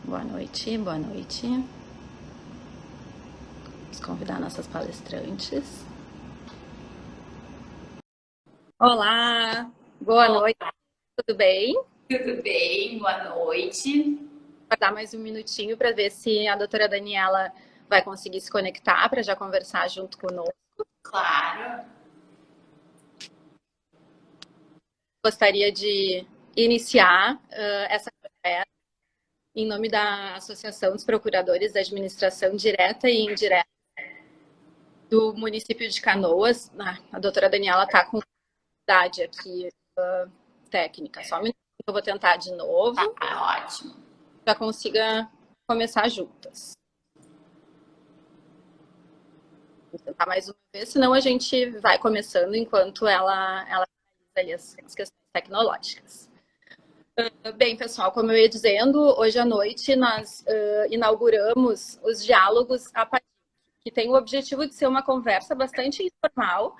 Boa noite, boa noite. Vamos convidar nossas palestrantes. Olá, boa noite, tudo bem? Tudo bem, boa noite. Vou dar mais um minutinho para ver se a doutora Daniela vai conseguir se conectar para já conversar junto conosco. Claro. Gostaria de iniciar essa conversa em nome da Associação dos Procuradores da Administração Direta e Indireta do município de Canoas. A doutora Daniela está com dificuldade aqui técnica. Só um minuto que eu vou tentar de novo. Tá ótimo. Já consiga começar juntas. Vou tentar mais uma vez, senão a gente vai começando enquanto ela ali as questões tecnológicas. Bem, pessoal, como eu ia dizendo, hoje à noite nós inauguramos os diálogos APADIC, que tem o objetivo de ser uma conversa bastante informal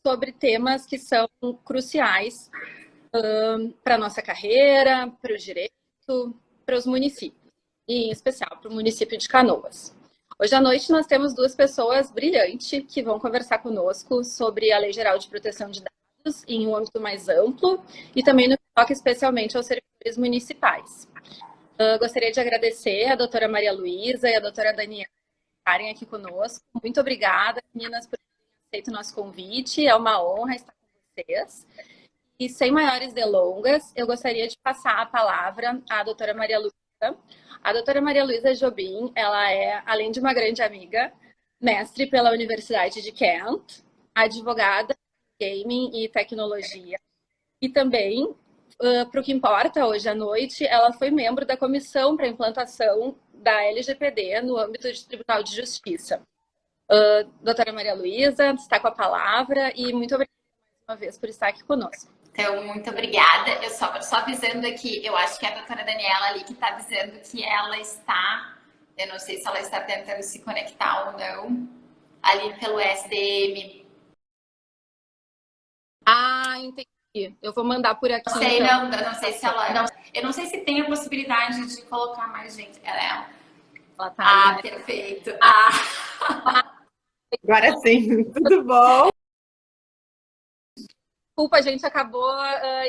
sobre temas que são cruciais para a nossa carreira, para o direito, para os municípios, e em especial para o município de Canoas. Hoje à noite nós temos duas pessoas brilhantes que vão conversar conosco sobre a Lei Geral de Proteção de Dados em um âmbito mais amplo e também no que toca especialmente aos servidores municipais. Gostaria de agradecer a doutora Maria Luísa e a doutora Daniela por estarem aqui conosco. Muito obrigada, meninas, por terem aceito o nosso convite. É uma honra estar com vocês. E sem maiores delongas, eu gostaria de passar a palavra à doutora Maria Luísa. A doutora Maria Luísa Jobim, ela é, além de uma grande amiga, mestre pela Universidade de Kent, advogada em gaming e tecnologia. E também, para o que importa, hoje à noite, ela foi membro da comissão para a implantação da LGPD no âmbito de Tribunal de Justiça. Doutora Maria Luísa, está com a palavra e muito obrigada mais uma vez por estar aqui conosco. Então, muito obrigada. Eu só avisando aqui, eu acho que é a doutora Daniela ali que está avisando que ela está, eu não sei se ela está tentando se conectar ou não, ali pelo SDM. Ah, entendi. Eu vou mandar por aqui. Não sei, então. não sei se ela. Não, eu não sei se tem a possibilidade de colocar mais gente. Ela tá ali, né? Perfeito. Agora sim, tudo bom? Desculpa, a gente acabou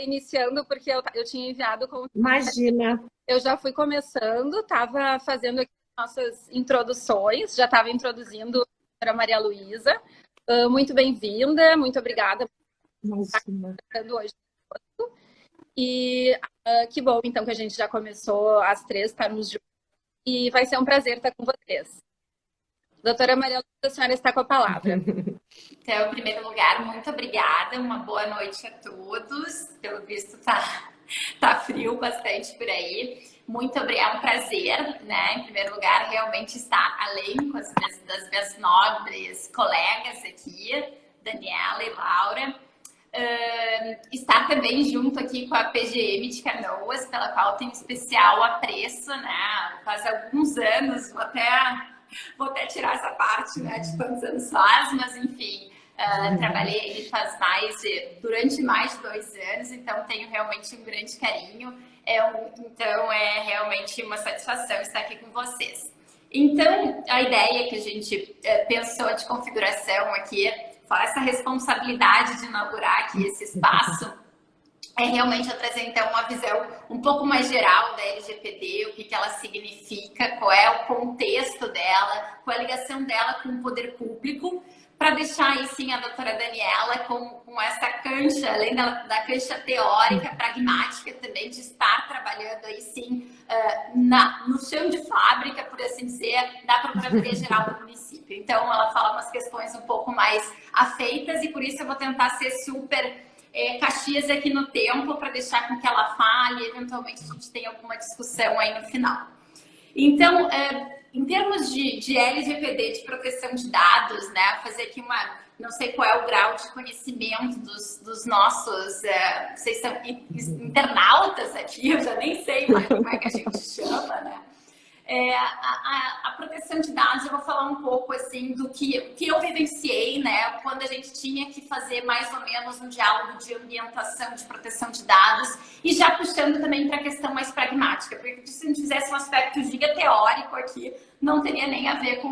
iniciando porque eu tinha enviado com. Imagina. Eu já fui começando, estava fazendo aqui nossas introduções, já estava introduzindo a Maria Luísa. Muito bem-vinda, muito obrigada por estar conversando hoje. E que bom, então, que a gente já começou às 3, estarmos juntos. E vai ser um prazer estar com vocês. Doutora Maria Luísa, a senhora está com a palavra. Então, em primeiro lugar, muito obrigada. Uma boa noite a todos. Pelo visto, tá frio bastante por aí. Muito obrigada, é um prazer, né? Em primeiro lugar, realmente estar além das minhas nobres colegas aqui, Daniela e Laura. Estar também junto aqui com a PGM de Canoas, pela qual tenho especial apreço, né? Faz alguns anos, vou até tirar essa parte, né, de quantos anos faz, mas enfim, trabalhei durante mais de 2 anos, então tenho realmente um grande carinho, então é realmente uma satisfação estar aqui com vocês. Então, a ideia que a gente pensou de configuração aqui, fora essa responsabilidade de inaugurar aqui esse espaço, é realmente eu trazer então uma visão um pouco mais geral da LGPD, o que ela significa, qual é o contexto dela, qual é a ligação dela com o poder público, para deixar aí sim a doutora Daniela com essa cancha, além da cancha teórica, pragmática também, de estar trabalhando aí sim no chão de fábrica, por assim dizer, da Procuradoria-Geral do município. Então ela fala umas questões um pouco mais afeitas e por isso eu vou tentar ser super Caxias aqui no tempo para deixar com que ela fale e eventualmente a gente tenha alguma discussão aí no final. Então, em termos de LGPD, de proteção de dados, né, fazer aqui não sei qual é o grau de conhecimento dos nossos, vocês são internautas aqui, eu já nem sei mais como é que a gente chama, né? A proteção de dados, eu vou falar um pouco assim do que eu vivenciei, né, quando a gente tinha que fazer mais ou menos um diálogo de ambientação de proteção de dados e já puxando também para a questão mais pragmática, porque se a gente fizesse um aspecto giga teórico aqui, não teria nem a ver com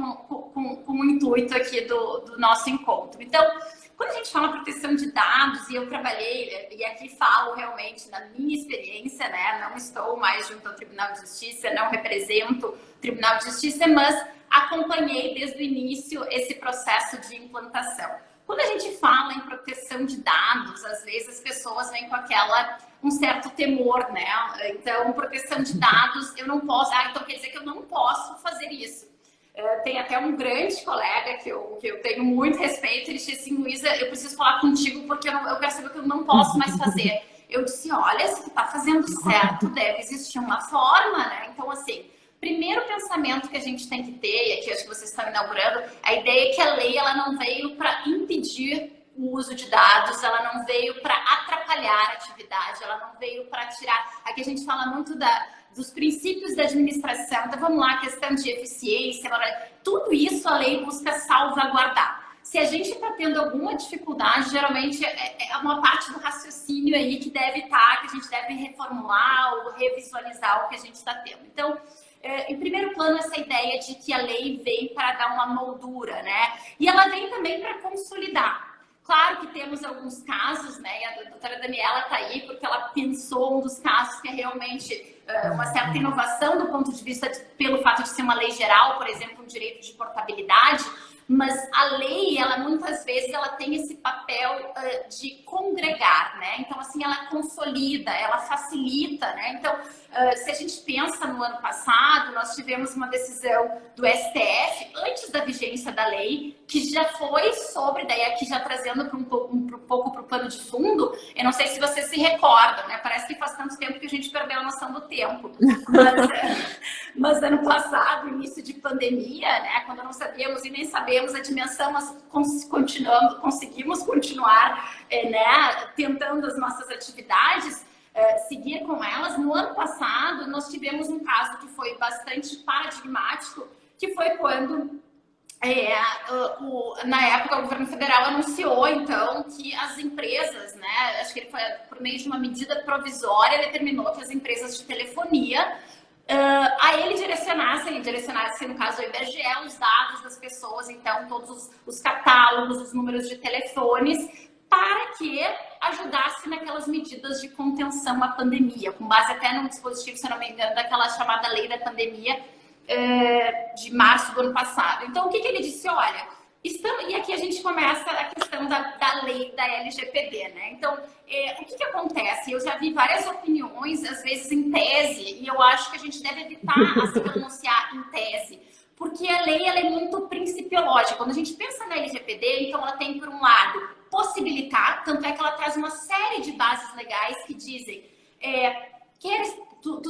o intuito aqui do nosso encontro. Então, quando a gente fala proteção de dados, e eu trabalhei, e aqui falo realmente na minha experiência, né? Não estou mais junto ao Tribunal de Justiça, não represento o Tribunal de Justiça, mas acompanhei desde o início esse processo de implantação. Quando a gente fala em proteção de dados, às vezes as pessoas vêm com um certo temor, né? Então, proteção de dados, eu não posso... então quer dizer que eu não posso fazer isso. Tem até um grande colega que eu tenho muito respeito, ele disse assim, Luísa, eu preciso falar contigo porque eu percebo que eu não posso mais fazer. Eu disse, olha, se tu tá fazendo certo, deve existir uma forma, né? Então, assim, primeiro pensamento que a gente tem que ter, e aqui acho que vocês estão inaugurando, a ideia é que a lei ela não veio para impedir o uso de dados, ela não veio para atrapalhar a atividade, ela não veio para tirar... Aqui a gente fala muito dos princípios da administração, então vamos lá, questão de eficiência, tudo isso a lei busca salvaguardar. Se a gente está tendo alguma dificuldade, geralmente é uma parte do raciocínio aí que deve estar, que a gente deve reformular ou revisualizar o que a gente está tendo. Então, em primeiro plano, essa ideia de que a lei vem para dar uma moldura, né? E ela vem também para consolidar. Claro que temos alguns casos, né? E a doutora Daniela está aí porque ela pensou um dos casos que é realmente uma certa inovação do ponto de vista pelo fato de ser uma lei geral, por exemplo, um direito de portabilidade, mas a lei, ela muitas vezes ela tem esse papel de congregar, né? Então, assim, ela consolida, ela facilita, né? Então, se a gente pensa no ano passado, nós tivemos uma decisão do STF, antes da vigência da lei, que já foi sobre, daí aqui já trazendo um pouco para o pano de fundo, eu não sei se vocês se recordam, né? Parece que faz tanto tempo que a gente perdeu a noção do tempo. Mas ano passado, início de pandemia, né? Quando não sabíamos e nem sabemos a dimensão, nós conseguimos continuar, né? Tentando as nossas atividades, seguir com elas. No ano passado, nós tivemos um caso que foi bastante paradigmático, que foi quando, na época, o governo federal anunciou, então, que as empresas, né, acho que ele foi por meio de uma medida provisória, determinou que as empresas de telefonia, a ele direcionasse, no caso, o IBGE, os dados das pessoas, então, todos os catálogos, os números de telefones, para que ajudasse naquelas medidas de contenção à pandemia, com base até num dispositivo, se não me engano, daquela chamada lei da pandemia de março do ano passado. Então, o que ele disse? Olha, e aqui a gente começa a questão da lei da LGPD, né? Então, o que acontece? Eu já vi várias opiniões, às vezes em tese, e eu acho que a gente deve evitar se pronunciar em tese, porque a lei ela é muito principiológica. Quando a gente pensa na LGPD, então ela tem, por um lado, possibilitar, tanto é que ela traz uma série de bases legais que dizem tu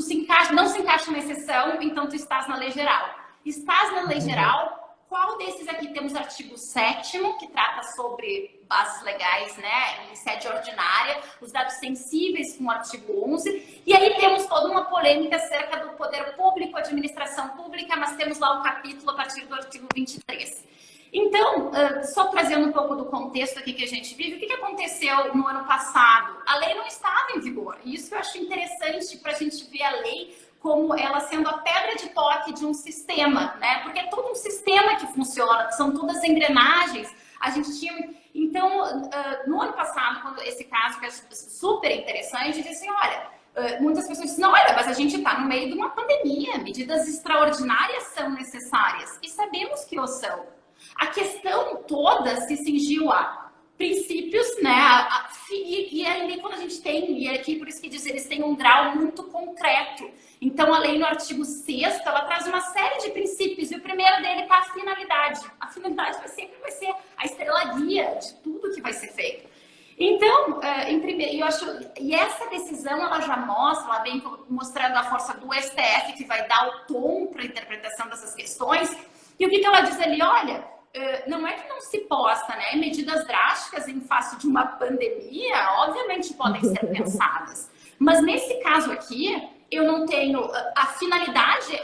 não se encaixa na exceção, então tu estás na lei geral. Estás na lei geral, qual desses aqui? Temos o artigo 7º, que trata sobre bases legais, né, em sede ordinária, os dados sensíveis com o artigo 11, e aí temos toda uma polêmica acerca do poder público, administração pública, mas temos lá o capítulo a partir do artigo 23. Então, só trazendo um pouco do contexto aqui que a gente vive, o que aconteceu no ano passado? A lei não estava em vigor. Isso eu acho interessante para a gente ver a lei como ela sendo a pedra de toque de um sistema, né? Porque é todo um sistema que funciona, são todas engrenagens. A gente tinha... Então, no ano passado, quando esse caso que é super interessante, disse assim, olha, muitas pessoas dizem, não, olha, mas a gente está no meio de uma pandemia, medidas extraordinárias são necessárias, e sabemos que o são. A questão toda se cingiu a princípios, né? E aí quando a gente tem, e aqui por isso que diz, eles têm um grau muito concreto. Então a lei no artigo 6º, ela traz uma série de princípios, e o primeiro dele está a finalidade. A finalidade sempre vai ser a estrela guia de tudo que vai ser feito. Então, eu acho, e essa decisão ela já mostra, ela vem mostrando a força do STF, que vai dar o tom para a interpretação dessas questões. E o que ela diz ali? Olha, não é que não se possa, né? Medidas drásticas em face de uma pandemia, obviamente podem ser pensadas. Mas nesse caso aqui, eu não tenho... A finalidade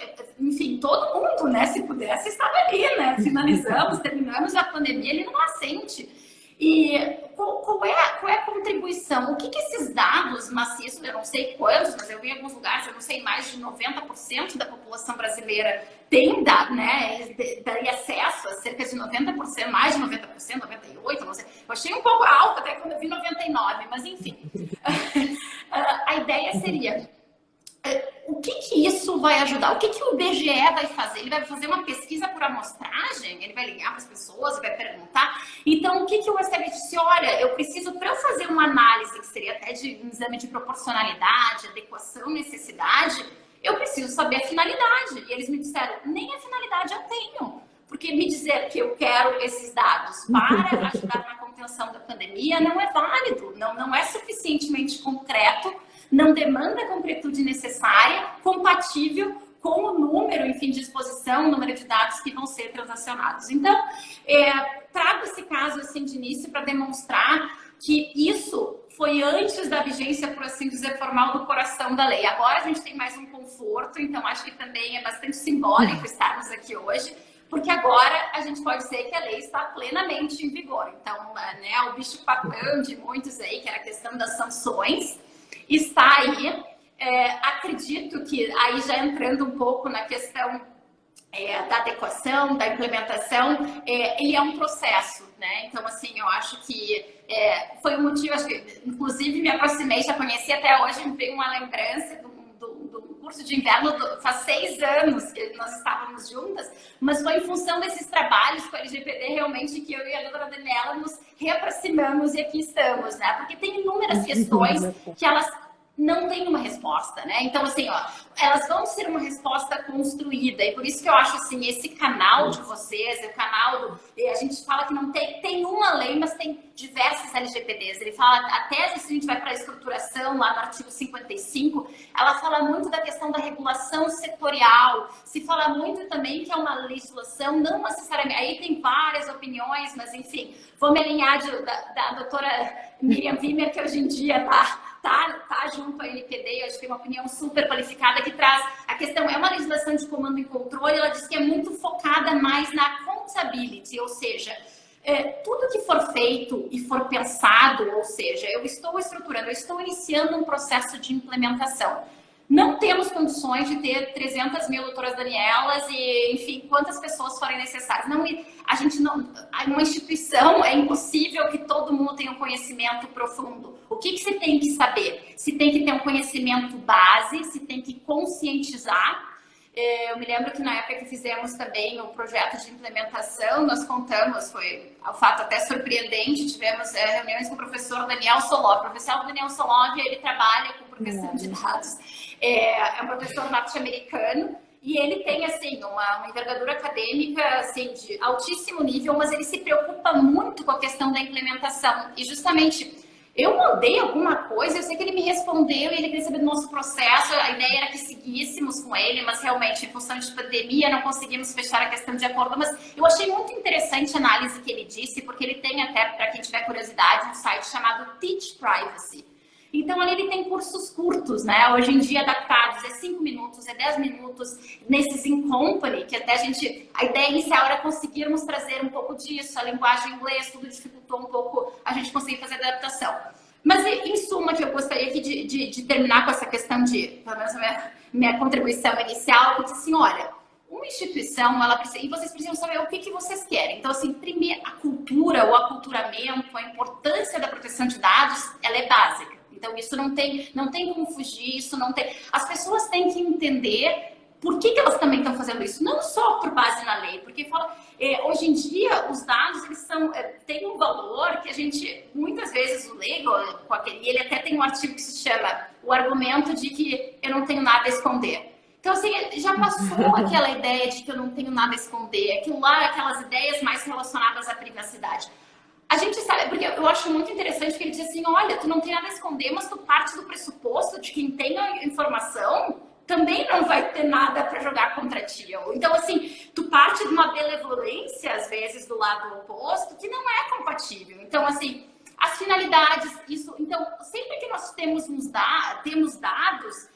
enfim, todo mundo, né, se pudesse, estava ali, né? Finalizamos, terminamos a pandemia, ele não assente. E qual é a contribuição? O que esses dados maciços, eu não sei quantos, mas eu vi em alguns lugares, eu não sei, mais de 90% da população brasileira tem dado, né, daria acesso a cerca de 90%, mais de 90%, 98%, não sei. Eu achei um pouco alto até quando eu vi 99%, mas enfim. A ideia seria... O que isso vai ajudar? O que o IBGE vai fazer? Ele vai fazer uma pesquisa por amostragem? Ele vai ligar para as pessoas, vai perguntar? Então, o que o STF disse? Olha, eu preciso, para eu fazer uma análise, que seria até de um exame de proporcionalidade, adequação, necessidade, eu preciso saber a finalidade. E eles me disseram, nem a finalidade eu tenho. Porque me dizer que eu quero esses dados para ajudar na contenção da pandemia não é válido, não é suficientemente concreto, não demanda a concretude necessária, compatível com o número, enfim, de exposição, o número de dados que vão ser transacionados. Então, trago esse caso assim de início para demonstrar que isso foi antes da vigência, por assim dizer, formal do coração da lei. Agora a gente tem mais um conforto, então acho que também é bastante simbólico estarmos aqui hoje, porque agora a gente pode dizer que a lei está plenamente em vigor. Então, né, o bicho-papão de muitos aí, que era a questão das sanções, está aí. Acredito que aí já entrando um pouco na questão da adequação, da implementação, ele é um processo, né? Então, assim, eu acho que foi um motivo, acho que, inclusive, me aproximei, já conheci até hoje, me veio uma lembrança do curso de inverno, faz 6 anos que nós estávamos juntas, mas foi em função desses trabalhos com a LGPD realmente que eu e a doutora Daniela nos reaproximamos e aqui estamos, né? Porque tem inúmeras questões que elas não têm uma resposta, né? Então, assim, ó, elas vão ser uma resposta construída, e por isso que eu acho, assim, esse canal de vocês, o canal a gente fala que não tem uma lei, mas tem diversas LGPDs. Ele fala, até se a gente vai para a estruturação, lá no artigo 55, ela fala muito da questão da regulação setorial, se fala muito também que é uma legislação, não necessariamente, aí tem várias opiniões, mas enfim, vou me alinhar da doutora Miriam Wimmer, que hoje em dia tá junto à NPD, acho que tem uma opinião super qualificada que traz a questão, é uma legislação de comando e controle, ela diz que é muito focada mais na accountability, ou seja, tudo que for feito e for pensado, ou seja, eu estou estruturando, eu estou iniciando um processo de implementação. Não temos condições de ter 300 mil doutoras Danielas e, enfim, quantas pessoas forem necessárias. Não, a gente não, uma instituição é impossível que todo mundo tenha um conhecimento profundo. O que se tem que saber? Se tem que ter um conhecimento base, se tem que conscientizar. Eu me lembro que na época que fizemos também o projeto de implementação, nós contamos, foi um fato até surpreendente, tivemos reuniões com o professor Daniel Solov. O professor Daniel Solov, ele trabalha com proteção de dados, é um professor norte-americano, e ele tem, assim, uma envergadura acadêmica, assim, de altíssimo nível, mas ele se preocupa muito com a questão da implementação. E justamente, eu mandei alguma coisa, eu sei que ele me respondeu e ele queria saber do nosso processo, a ideia era que seguíssemos com ele, mas realmente, em função de pandemia, não conseguimos fechar a questão de acordo, mas eu achei muito interessante a análise que ele disse, porque ele tem até, para quem tiver curiosidade, um site chamado Teach Privacy. Então, ali ele tem cursos curtos, né? Hoje em dia, adaptados, 5 minutos, 10 minutos, nesses in company, que até a ideia inicial era conseguirmos trazer um pouco disso, a linguagem inglesa, tudo dificultou um pouco a gente conseguir fazer a adaptação. Mas, em suma, que eu gostaria aqui de terminar com essa questão pelo menos a minha contribuição inicial, eu disse assim, olha, uma instituição, ela precisa, e vocês precisam saber o que vocês querem. Então, assim, primeiro, a cultura, o aculturamento, a importância da proteção de dados, ela é básica. Então, isso não tem como fugir, isso não tem... As pessoas têm que entender por que elas também estão fazendo isso. Não só por base na lei, porque hoje em dia os dados, eles têm um valor que a gente, muitas vezes, o leigo, ele até tem um artigo que se chama o argumento de que eu não tenho nada a esconder. Então, assim, já passou aquela ideia de que eu não tenho nada a esconder, aquilo lá, aquelas ideias mais relacionadas à privacidade. A gente sabe, porque eu acho muito interessante que ele diz assim, olha, tu não tem nada a esconder, mas tu parte do pressuposto de quem tem a informação também não vai ter nada para jogar contra ti. Então, assim, tu parte de uma benevolência, às vezes, do lado oposto, que não é compatível. Então, assim, as finalidades, isso... Então, sempre que nós temos dados,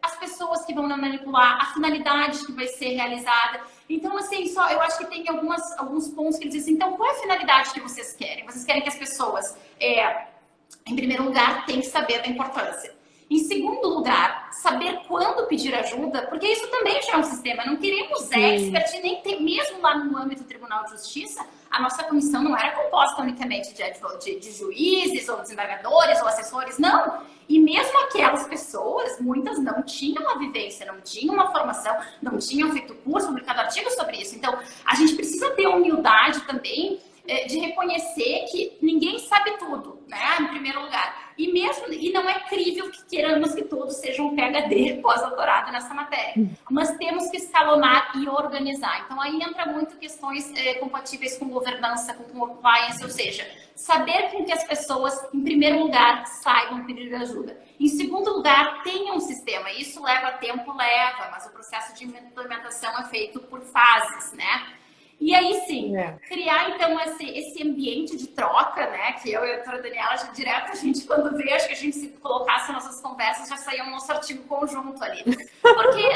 as pessoas que vão manipular, a finalidade que vai ser realizada. Então, assim, eu acho que tem alguns pontos que eles dizem, então, qual é a finalidade que vocês querem? Vocês querem que as pessoas, em primeiro lugar, tenham que saber da importância. Em segundo lugar, saber quando pedir ajuda, porque isso também já é um sistema. Não queremos expert, nem ter, mesmo lá no âmbito do Tribunal de Justiça, a nossa comissão não era composta unicamente de juízes, ou desembargadores, ou assessores, não. E mesmo aquelas pessoas, muitas não tinham uma vivência, não tinham uma formação, não tinham feito curso, publicado artigos sobre isso. Então, a gente precisa ter humildade também de reconhecer que ninguém sabe tudo, né? Em primeiro lugar. E não é crível que queiramos que todos sejam PhD, pós-doutorado nessa matéria. Mas temos que escalonar e organizar. Então, aí entra muito questões compatíveis com governança, com compliance, ou seja, saber com que as pessoas, em primeiro lugar, saibam pedir ajuda. Em segundo lugar, tenham um sistema. Isso leva tempo, mas o processo de implementação é feito por fases, né? E aí sim, criar então esse ambiente de troca, né? Que eu e a doutora Daniela, direto a gente, quando vê, acho que a gente se colocasse nossas conversas, já saía um nosso artigo conjunto ali. Porque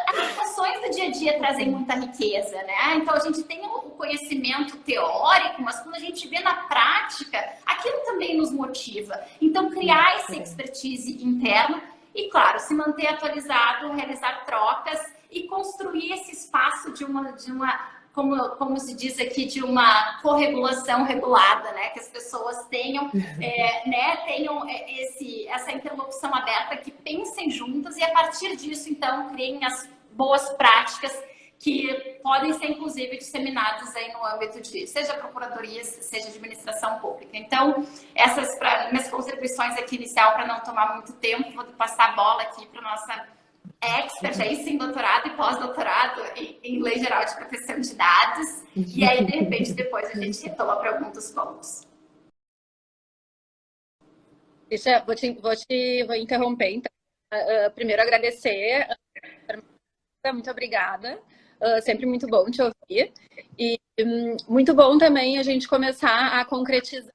as situações do dia a dia trazem muita riqueza, né? Então a gente tem o conhecimento teórico, mas quando a gente vê na prática, aquilo também nos motiva. Então criar essa expertise interna e, claro, se manter atualizado, realizar trocas e construir esse espaço de uma como se diz aqui, de uma corregulação regulada, né? Que as pessoas tenham, essa interlocução aberta, que pensem juntas e a partir disso, então, criem as boas práticas que podem ser, inclusive, disseminadas aí no âmbito de, seja procuradorias, seja administração pública. Então, essas minhas contribuições aqui inicial, para não tomar muito tempo, vou passar a bola aqui para nossa expert, aí sim, doutorado e pós-doutorado em Lei Geral de Proteção de Dados. E aí, de repente, depois a gente retoma para alguns pontos. Vou interromper, então. Primeiro, agradecer. Muito obrigada. Sempre muito bom te ouvir. E muito bom também a gente começar a concretizar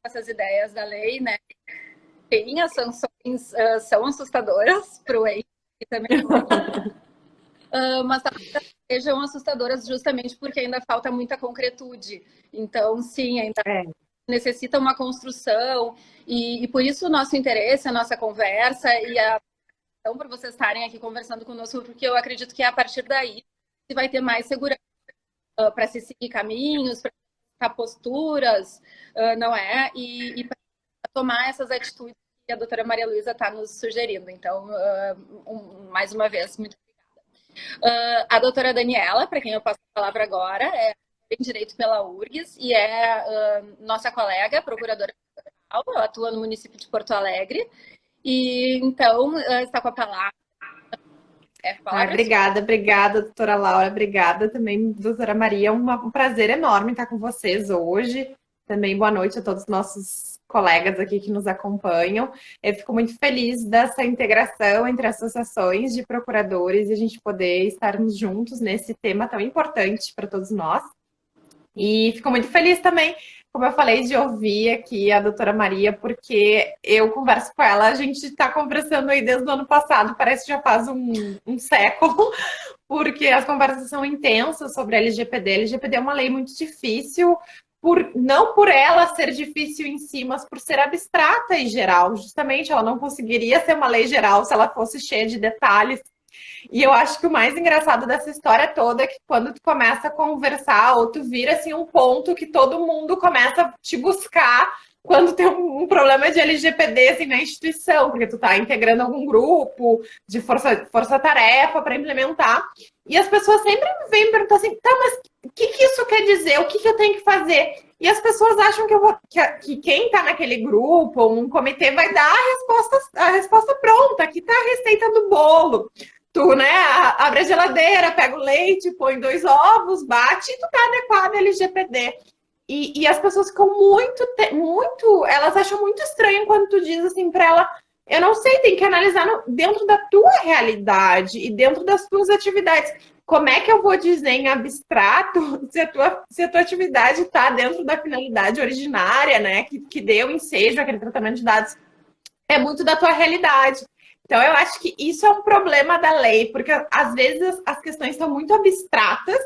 essas ideias da lei, né? Tem as sanções, são assustadoras para o EI também. Mas talvez sejam assustadoras justamente porque ainda falta muita concretude. Então, sim, ainda necessita uma construção. E por isso o nosso interesse, a nossa conversa e então, por vocês estarem aqui conversando conosco, porque eu acredito que é a partir daí que vai ter mais segurança para se seguir caminhos, para posturas, não é? E para tomar essas atitudes que a doutora Maria Luísa está nos sugerindo. Então, mais uma vez, muito obrigada. A doutora Daniela, para quem eu passo a palavra agora, tem direito pela URGS e é nossa colega, procuradora federal, atua no município de Porto Alegre. E então, está com a palavra. Obrigada, doutora Laura. Obrigada também, doutora Maria. Um prazer enorme estar com vocês hoje. Também boa noite a todos os nossos colegas aqui que nos acompanham. Eu fico muito feliz dessa integração entre associações de procuradores e a gente poder estarmos juntos nesse tema tão importante para todos nós. E fico muito feliz também, como eu falei, de ouvir aqui a doutora Maria, porque eu converso com ela, a gente está conversando aí desde o ano passado, parece que já faz um século, porque as conversas são intensas sobre a LGPD. A LGPD é uma lei muito difícil, não por ela ser difícil em si, mas por ser abstrata e geral. Justamente, ela não conseguiria ser uma lei geral se ela fosse cheia de detalhes. E eu acho que o mais engraçado dessa história toda é que quando tu começa a conversar, ou tu vira assim um ponto que todo mundo começa a te buscar quando tem um problema de LGPD assim, na instituição, porque tu tá integrando algum grupo de força-tarefa para implementar. E as pessoas sempre vêm perguntar assim, tá, mas o que isso quer dizer? O que eu tenho que fazer? E as pessoas acham que quem está naquele grupo ou um comitê vai dar a resposta pronta, que tá a receita do bolo. Tu, né, abre a geladeira, pega o leite, põe 2 ovos, bate e tu tá adequado ao LGPD. E as pessoas ficam muito, elas acham muito estranho quando tu diz assim para ela, eu não sei, tem que analisar dentro da tua realidade e dentro das tuas atividades. Como é que eu vou dizer em abstrato se a tua atividade está dentro da finalidade originária, né, que deu ensejo aquele tratamento de dados? É muito da tua realidade. Então, eu acho que isso é um problema da lei, porque às vezes as questões são muito abstratas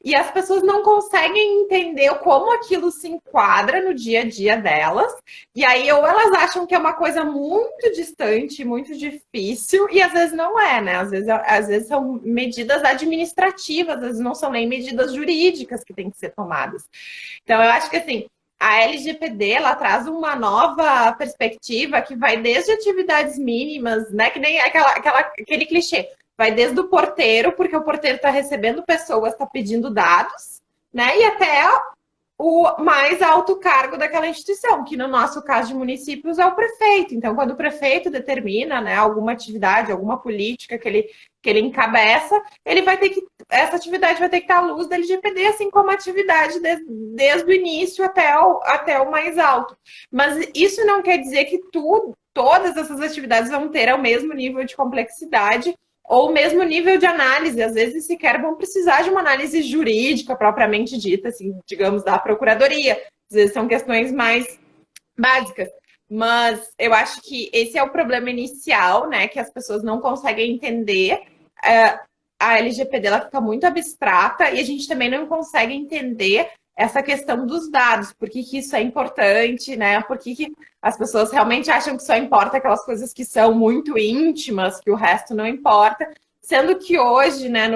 e as pessoas não conseguem entender como aquilo se enquadra no dia a dia delas. E aí, ou elas acham que é uma coisa muito distante, muito difícil, e às vezes não é, né? Às vezes são medidas administrativas, às vezes não são nem medidas jurídicas que têm que ser tomadas. Então, eu acho que assim. A LGPD, ela traz uma nova perspectiva que vai desde atividades mínimas, né? Que nem aquele clichê. Vai desde o porteiro, porque o porteiro está recebendo pessoas, está pedindo dados, né? E até o mais alto cargo daquela instituição, que no nosso caso de municípios é o prefeito. Então, quando o prefeito determina, né, alguma atividade, alguma política que ele encabeça, ele vai ter que, essa atividade vai ter que estar à luz da LGPD, assim como a atividade desde o início até o mais alto. Mas isso não quer dizer que todas essas atividades vão ter o mesmo nível de complexidade ou o mesmo nível de análise. Às vezes sequer vão precisar de uma análise jurídica propriamente dita, assim, digamos, da procuradoria. Às vezes são questões mais básicas. Mas eu acho que esse é o problema inicial, né? Que as pessoas não conseguem entender. A LGPD ela fica muito abstrata e a gente também não consegue entender essa questão dos dados, por que isso é importante, né? Por que as pessoas realmente acham que só importa aquelas coisas que são muito íntimas, que o resto não importa, sendo que hoje, né,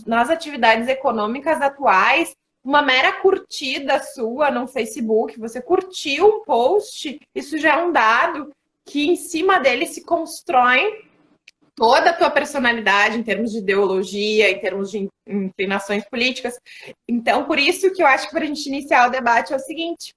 nas atividades econômicas atuais, uma mera curtida sua no Facebook, você curtiu um post, isso já é um dado que em cima dele se constrói toda a tua personalidade em termos de ideologia, em termos de inclinações políticas. Então, por isso que eu acho que para a gente iniciar o debate é o seguinte: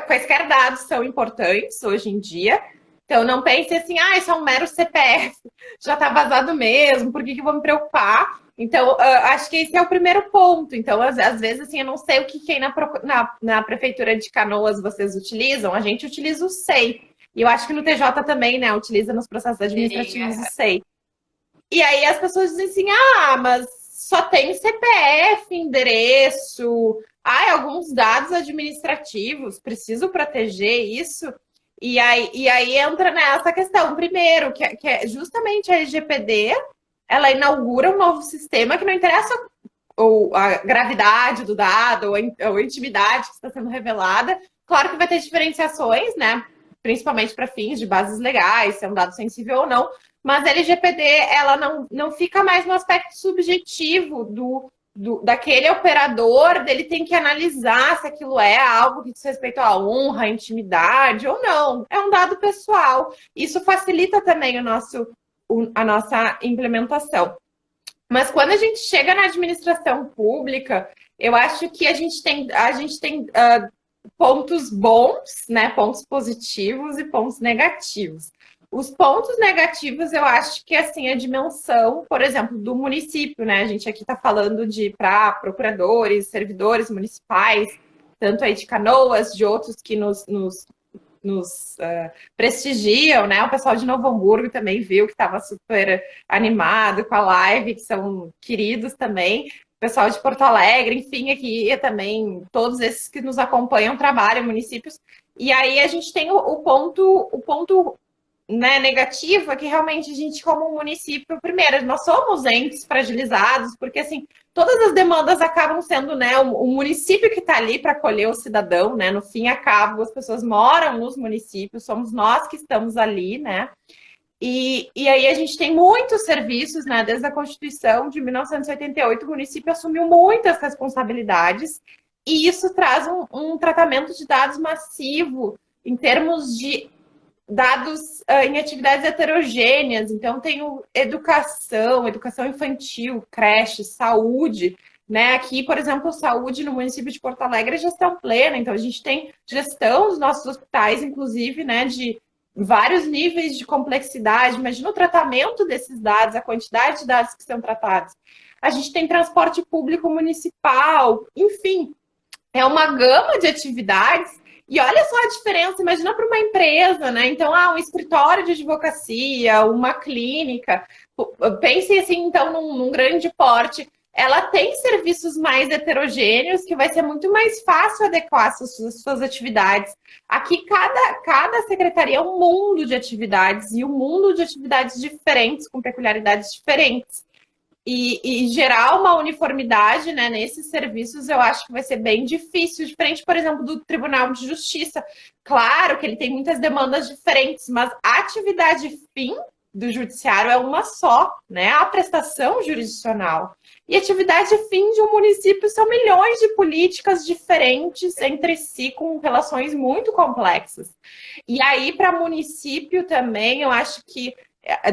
quaisquer dados são importantes hoje em dia. Então, não pense assim, isso é um mero CPF, já está vazado mesmo, por que eu vou me preocupar? Então, acho que esse é o primeiro ponto. Então, às vezes, assim, eu não sei o que aí na Prefeitura de Canoas vocês utilizam, a gente utiliza o SEI. E eu acho que no TJ também, né, utiliza nos processos administrativos o SEI. E aí as pessoas dizem assim, mas só tem CPF, endereço, alguns dados administrativos, preciso proteger isso. E aí entra nessa questão. Primeiro, que é justamente a LGPD, ela inaugura um novo sistema que não interessa ou a gravidade do dado, ou a intimidade que está sendo revelada. Claro que vai ter diferenciações, né? Principalmente para fins de bases legais, se é um dado sensível ou não, mas a LGPD ela não fica mais no aspecto subjetivo daquele operador, dele tem que analisar se aquilo é algo que diz respeito à honra, à intimidade ou não. É um dado pessoal. Isso facilita também a nossa implementação. Mas quando a gente chega na administração pública, eu acho que a gente tem pontos bons, né? Pontos positivos e pontos negativos. Os pontos negativos, eu acho que assim, a dimensão, por exemplo, do município, né? A gente aqui está falando para procuradores, servidores municipais, tanto aí de Canoas, de outros que nos prestigiam, né? O pessoal de Novo Hamburgo também viu que estava super animado com a live, que são queridos também. Pessoal de Porto Alegre, enfim, aqui também, todos esses que nos acompanham, trabalham, municípios. E aí a gente tem o ponto né, negativo, é que realmente a gente, como município, primeiro, nós somos entes fragilizados, porque assim, todas as demandas acabam sendo, né, o município que está ali para acolher o cidadão, né? No fim, as pessoas moram nos municípios, somos nós que estamos ali, né? E aí a gente tem muitos serviços, né? Desde a Constituição de 1988, o município assumiu muitas responsabilidades e isso traz um tratamento de dados massivo em termos de dados em atividades heterogêneas. Então, tem educação infantil, creche, saúde, né? Aqui, por exemplo, saúde no município de Porto Alegre é gestão plena. Então, a gente tem gestão dos nossos hospitais, inclusive, né? De vários níveis de complexidade. Imagina o tratamento desses dados, a quantidade de dados que são tratados. A gente tem transporte público municipal, enfim, é uma gama de atividades. E olha só a diferença, imagina para uma empresa, né? Então, um escritório de advocacia, uma clínica. Pense assim, então, num grande porte. ela tem serviços mais heterogêneos que vai ser muito mais fácil adequar as suas atividades. Aqui, cada secretaria é um mundo de atividades e um mundo de atividades diferentes, com peculiaridades diferentes. E gerar uma uniformidade, né, nesses serviços, eu acho que vai ser bem difícil, diferente, por exemplo, do Tribunal de Justiça. Claro que ele tem muitas demandas diferentes, mas a atividade fim do judiciário é uma só, né? A prestação jurisdicional. E atividade fim de um município são milhões de políticas diferentes entre si, com relações muito complexas. E aí, para município também, eu acho que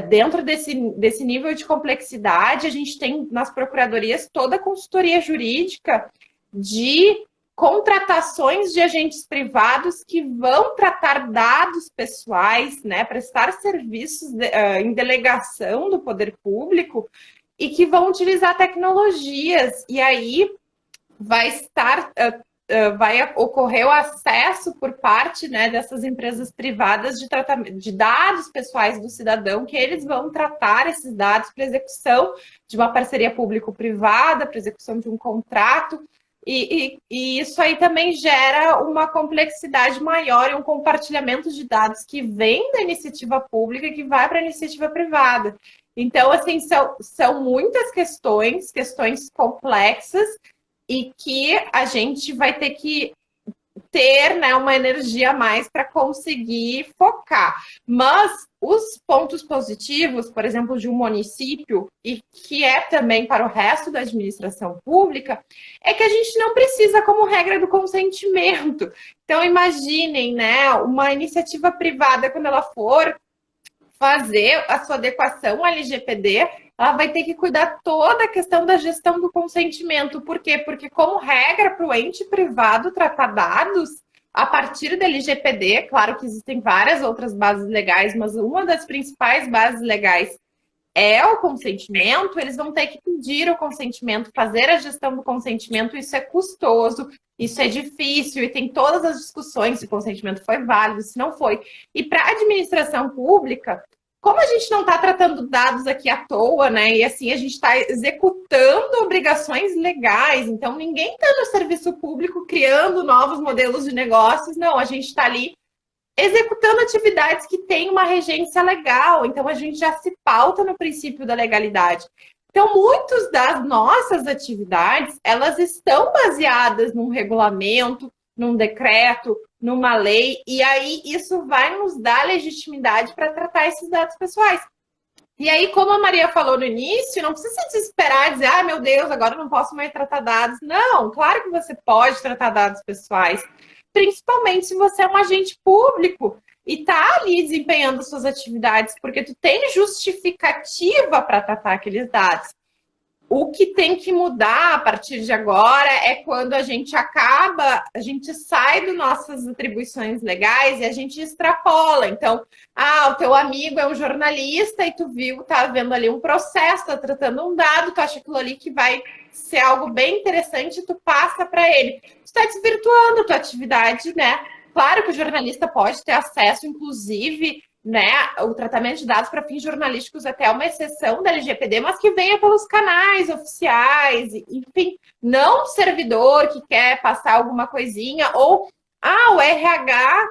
dentro desse nível de complexidade, a gente tem nas procuradorias toda a consultoria jurídica de contratações de agentes privados que vão tratar dados pessoais, né, prestar serviços em delegação do poder público e que vão utilizar tecnologias. E aí vai ocorrer o acesso por parte, né, dessas empresas privadas de tratamento de dados pessoais do cidadão, que eles vão tratar esses dados para execução de uma parceria público-privada, para execução de um contrato. E isso aí também gera uma complexidade maior e um compartilhamento de dados que vem da iniciativa pública e que vai para a iniciativa privada. Então, assim, são muitas questões complexas e que a gente vai ter que ter, né, uma energia a mais para conseguir focar. Mas os pontos positivos, por exemplo, de um município, e que é também para o resto da administração pública, é que a gente não precisa, como regra, do consentimento. Então, imaginem, né, uma iniciativa privada, quando ela for fazer a sua adequação à LGPD, ela vai ter que cuidar toda a questão da gestão do consentimento. Por quê? Porque, como regra, para o ente privado tratar dados, a partir da LGPD, claro que existem várias outras bases legais, mas uma das principais bases legais é o consentimento, eles vão ter que pedir o consentimento, fazer a gestão do consentimento, isso é custoso, isso é difícil, e tem todas as discussões se o consentimento foi válido, se não foi. E para a administração pública, como a gente não está tratando dados aqui à toa, né? E assim, a gente está executando obrigações legais, então ninguém está no serviço público criando novos modelos de negócios, não, a gente está ali executando atividades que têm uma regência legal, então a gente já se pauta no princípio da legalidade. Então, muitas das nossas atividades, elas estão baseadas num regulamento, num decreto, numa lei, e aí isso vai nos dar legitimidade para tratar esses dados pessoais. E aí, como a Maria falou no início, não precisa se desesperar e dizer, ah, meu Deus, agora eu não posso mais tratar dados. Não, claro que você pode tratar dados pessoais, principalmente se você é um agente público e está ali desempenhando suas atividades, porque tu tem justificativa para tratar aqueles dados. O que tem que mudar a partir de agora é quando a gente sai das nossas atribuições legais e a gente extrapola. Então, o teu amigo é um jornalista e tu tá vendo ali um processo, tá tratando um dado, tu acha aquilo ali que vai ser algo bem interessante, tu passa para ele. Tu está desvirtuando a tua atividade, né? Claro que o jornalista pode ter acesso, inclusive, né, o tratamento de dados para fins jornalísticos até uma exceção da LGPD, mas que venha pelos canais oficiais, enfim, não o servidor que quer passar alguma coisinha, ou o RH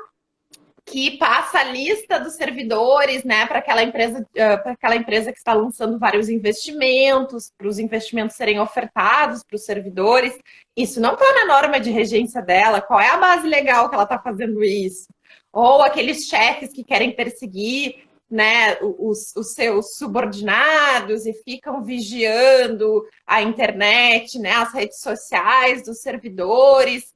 que passa a lista dos servidores, né, para aquela empresa que está lançando vários investimentos, para os investimentos serem ofertados para os servidores. Isso não está na norma de regência dela. Qual é a base legal que ela está fazendo isso? Ou aqueles chefes que querem perseguir, né, os seus subordinados e ficam vigiando a internet, né, as redes sociais dos servidores.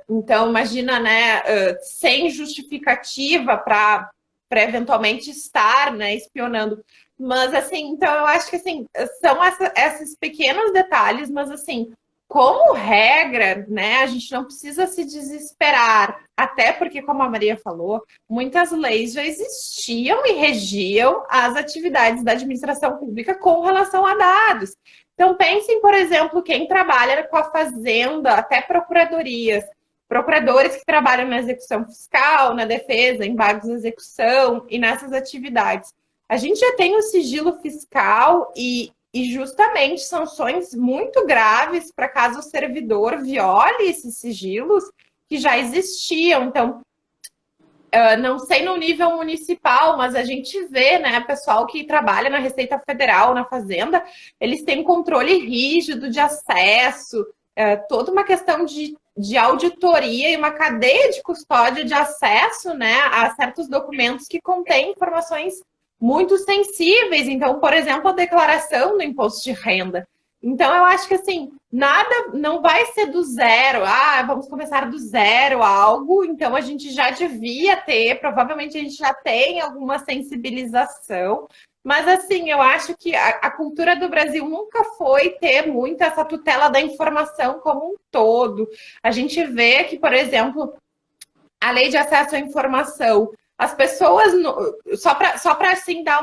Então, imagina, né, sem justificativa para eventualmente estar, né, espionando. Mas, assim, então eu acho que, assim, são esses pequenos detalhes, mas, assim, como regra, né, a gente não precisa se desesperar, até porque, como a Maria falou, muitas leis já existiam e regiam as atividades da administração pública com relação a dados. Então, pensem, por exemplo, quem trabalha com a fazenda, até procuradorias, procuradores que trabalham na execução fiscal, na defesa, embargos de execução e nessas atividades. A gente já tem o sigilo fiscal e e justamente sanções muito graves para caso o servidor viole esses sigilos que já existiam. Então, não sei no nível municipal, mas a gente vê, né, pessoal que trabalha na Receita Federal, na Fazenda, eles têm controle rígido de acesso, toda uma questão de auditoria e uma cadeia de custódia de acesso, né, a certos documentos que contêm informações muito sensíveis. Então, por exemplo, a declaração do imposto de renda. Então, eu acho que assim, nada não vai ser do zero. Ah, vamos começar do zero algo. Então, a gente já devia ter, provavelmente a gente já tem alguma sensibilização. Mas, assim, eu acho que a cultura do Brasil nunca foi ter muito essa tutela da informação como um todo. A gente vê que, por exemplo, a lei de acesso à informação, as pessoas, só para assim, dar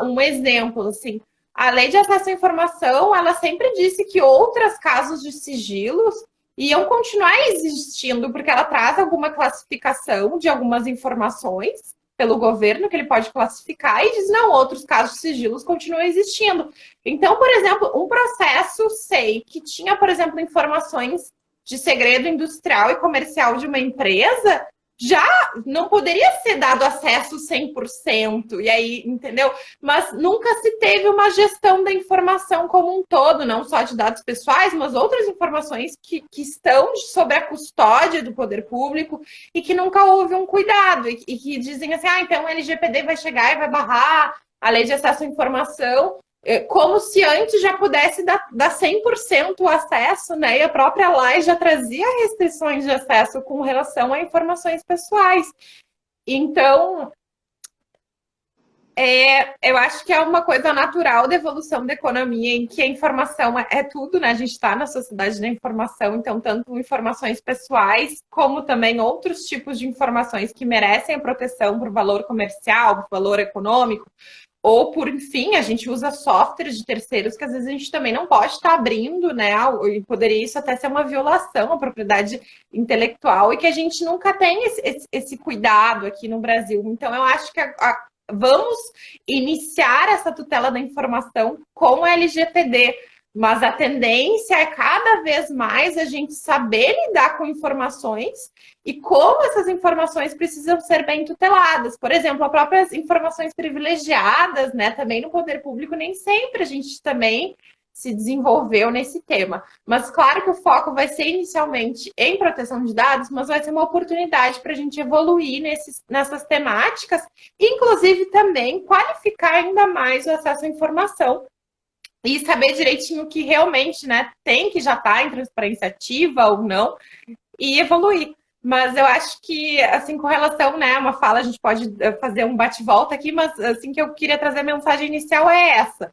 um exemplo, assim, a lei de acesso à informação, ela sempre disse que outros casos de sigilos iam continuar existindo, porque ela traz alguma classificação de algumas informações pelo governo que ele pode classificar e diz, não, outros casos de sigilos continuam existindo. Então, por exemplo, um processo, sei, que tinha, por exemplo, informações de segredo industrial e comercial de uma empresa, já não poderia ser dado acesso 100%, e aí, entendeu? Mas nunca se teve uma gestão da informação como um todo, não só de dados pessoais, mas outras informações que estão sob a custódia do poder público e que nunca houve um cuidado, e que dizem assim, ah, então o LGPD vai chegar e vai barrar a lei de acesso à informação, como se antes já pudesse dar 100% o acesso, né? E a própria lei já trazia restrições de acesso com relação a informações pessoais. Então, eu acho que é uma coisa natural da evolução da economia, em que a informação é tudo, né? A gente está na sociedade da informação, então, tanto informações pessoais, como também outros tipos de informações que merecem a proteção por valor comercial, por valor econômico, ou por, enfim, a gente usa softwares de terceiros que às vezes a gente também não pode estar abrindo, né? E poderia isso até ser uma violação à propriedade intelectual e que a gente nunca tem esse cuidado aqui no Brasil. Então, eu acho que vamos iniciar essa tutela da informação com o LGPD, mas a tendência é cada vez mais a gente saber lidar com informações e como essas informações precisam ser bem tuteladas. Por exemplo, as próprias informações privilegiadas, né? Também no poder público, nem sempre a gente também se desenvolveu nesse tema. Mas claro que o foco vai ser inicialmente em proteção de dados, mas vai ser uma oportunidade para a gente evoluir nessas temáticas, inclusive também qualificar ainda mais o acesso à informação e saber direitinho o que realmente, né, tem que já estar em transparência ativa ou não, e evoluir. Mas eu acho que, assim, com relação, né, uma fala, a gente pode fazer um bate-volta aqui, mas, assim, que eu queria trazer a mensagem inicial é essa.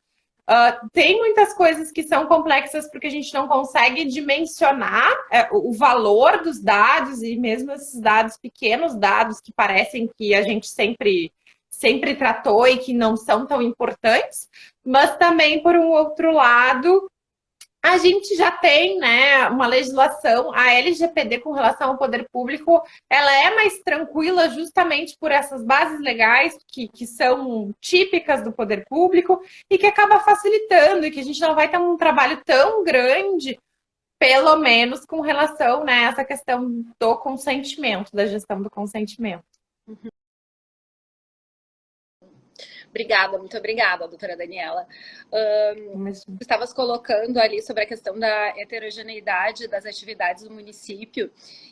Tem muitas coisas que são complexas porque a gente não consegue dimensionar o valor dos dados, e mesmo esses dados, pequenos dados que parecem que a gente sempre tratou e que não são tão importantes, mas também, por um outro lado, a gente já tem, né, uma legislação, a LGPD com relação ao poder público, ela é mais tranquila justamente por essas bases legais que são típicas do poder público e que acaba facilitando, e que a gente não vai ter um trabalho tão grande, pelo menos com relação, né, a essa questão do consentimento, da gestão do consentimento. Obrigada, muito obrigada, doutora Daniela. Estavas colocando ali sobre a questão da heterogeneidade das atividades do município,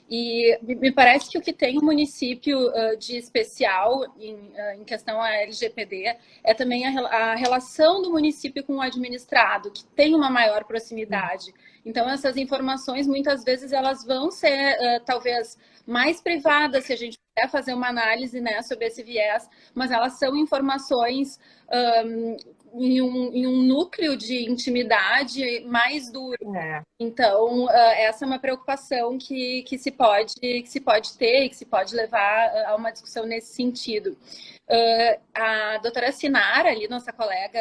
e me parece que o que tem o município de especial em questão à LGPD é também a relação do município com o administrado, que tem uma maior proximidade. Então, essas informações, muitas vezes, elas vão ser, talvez, mais privadas, se a gente puder fazer uma análise, né, sobre esse viés, mas elas são informações em um núcleo de intimidade mais duro. Então, essa é uma preocupação que se pode ter e que se pode levar a uma discussão nesse sentido. A doutora Sinara, ali, nossa colega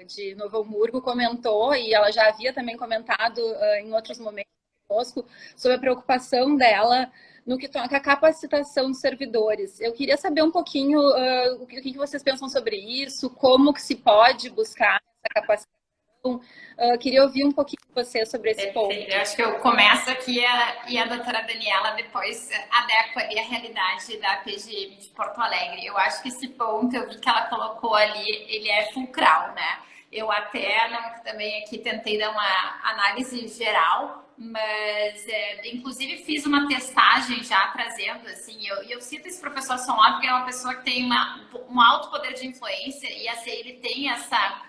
de Novo Hamburgo, comentou, e ela já havia também comentado em outros momentos conosco, sobre a preocupação dela no que toca à capacitação dos servidores. Eu queria saber um pouquinho o que vocês pensam sobre isso, como que se pode buscar essa capacitação Queria ouvir um pouquinho de você sobre esse ponto. Eu acho que eu começo aqui e a doutora Daniela depois adequa ali a realidade da PGM de Porto Alegre. Eu acho que esse ponto, eu vi que ela colocou ali, ele é fulcral, né? Eu até também aqui tentei dar uma análise geral, mas inclusive fiz uma testagem já trazendo, assim, eu cito esse professor Sonó porque é uma pessoa que tem um alto poder de influência e assim, ele tem essa...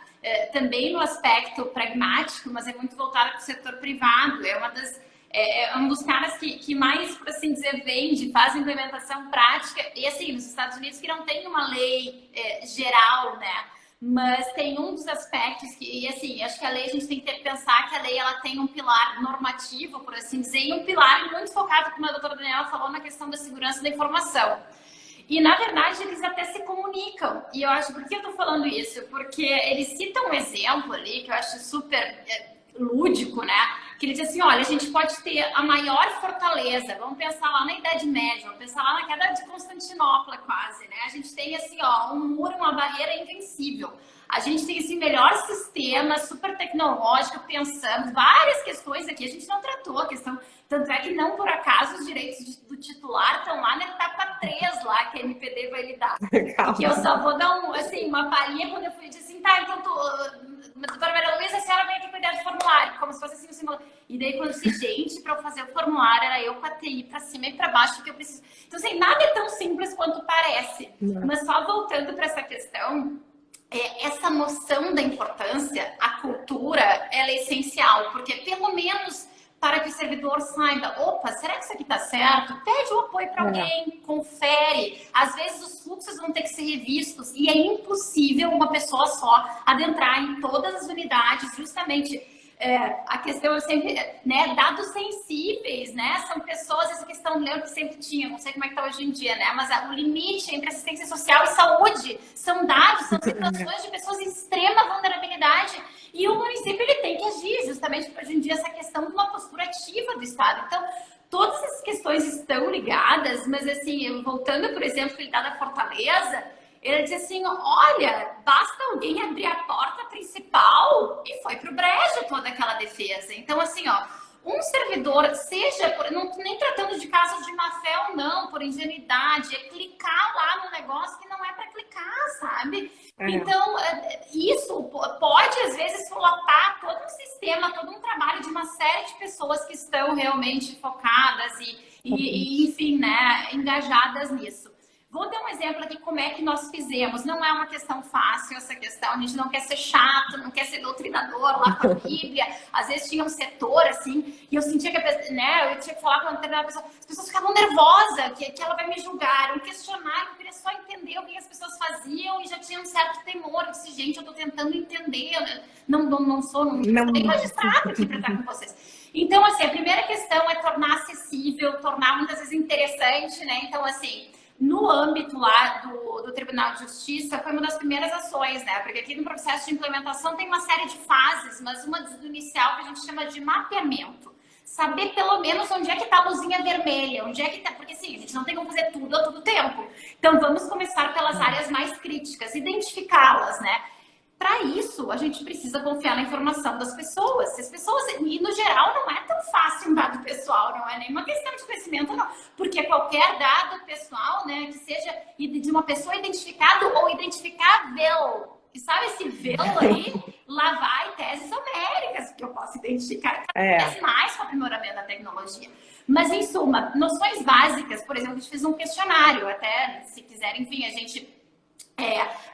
também no aspecto pragmático, mas é muito voltado para o setor privado. É um dos caras que mais, por assim dizer, vende, faz implementação prática. E assim, nos Estados Unidos que não tem uma lei geral, né? Mas tem um dos aspectos que, e assim, acho que a lei, a gente tem que pensar que a lei ela tem um pilar normativo, por assim dizer, e um pilar muito focado, como a doutora Daniela falou, na questão da segurança da informação. E, na verdade, eles até se comunicam. E eu acho, por que eu tô falando isso? Porque eles citam um exemplo ali, que eu acho super lúdico, né? Que ele diz assim, olha, a gente pode ter a maior fortaleza, vamos pensar lá na Idade Média, vamos pensar lá na queda de Constantinopla quase, né? A gente tem, assim, ó, um muro, uma barreira invencível. A gente tem esse melhor sistema, super tecnológico, pensando várias questões aqui, a gente não tratou a questão, tanto é que não por acaso os direitos do titular estão lá na etapa 3 lá, que a MPD vai lidar. Que eu só vou dar uma palhinha quando eu fui dizer assim, tá, então doutora Maria Luísa, a senhora vem aqui cuidar de formulário, como se fosse assim, e daí quando eu disse, gente, para eu fazer o formulário, era eu com a TI para cima e para baixo, que eu preciso. Então, assim, nada é tão simples quanto parece. Mas só voltando para essa questão, essa noção da importância, a cultura, ela é essencial, porque pelo menos para que o servidor saiba, opa, será que isso aqui está certo? Pede o apoio para alguém, confere. Às vezes os fluxos vão ter que ser revistos e é impossível uma pessoa só adentrar em todas as unidades, justamente a questão é sempre, né, dados sensíveis, né, são pessoas, essa questão, lembro que sempre tinha, não sei como é que está hoje em dia, né, mas o limite entre assistência social e saúde são dados, são situações de pessoas em extrema vulnerabilidade e o município ele tem que agir, justamente porque hoje em dia essa questão de uma postura ativa do Estado. Então, todas essas questões estão ligadas, mas assim, voltando, por exemplo, que ele dá da Fortaleza, ele diz assim, olha, basta alguém abrir a porta principal e foi pro brejo toda aquela defesa. Então, assim, ó, um servidor, seja, não nem tratando de casos de má fé ou não, por ingenuidade, é clicar lá no negócio que não é para clicar, sabe? Então, isso pode, às vezes, flopar todo um sistema, todo um trabalho de uma série de pessoas que estão realmente focadas e enfim, né, engajadas nisso. Vou dar um exemplo aqui como é que nós fizemos. Não é uma questão fácil essa questão. A gente não quer ser chato, não quer ser doutrinador lá com a Bíblia. Às vezes tinha um setor assim, e eu sentia que né, eu tinha que falar com uma determinada pessoa. As pessoas ficavam nervosas, que ela vai me julgar. Um questionário, eu queria só entender o que as pessoas faziam e já tinha um certo temor. Eu disse, gente, eu estou tentando entender. Não sou nem magistrado aqui para estar com vocês. Então, assim, a primeira questão é tornar acessível, tornar muitas vezes interessante, né? Então, assim, no âmbito lá do Tribunal de Justiça, foi uma das primeiras ações, né? Porque aqui no processo de implementação tem uma série de fases, mas uma do inicial que a gente chama de mapeamento. Saber pelo menos onde é que está a luzinha vermelha, onde é que está... Porque assim, a gente não tem como fazer tudo a todo tempo. Então vamos começar pelas áreas mais críticas, identificá-las, né? Para isso, a gente precisa confiar na informação das pessoas. Se as pessoas, e no geral, não é tão fácil um dado pessoal, não é nenhuma questão de conhecimento, não. Porque qualquer dado pessoal, né, que seja de uma pessoa identificado ou identificável, e sabe esse velo aí, lá vai teses homéricas, que eu posso identificar cada vez mais com o aprimoramento da tecnologia. Mas, em suma, noções básicas, por exemplo, a gente fez um questionário, até, se quiser, enfim, a gente...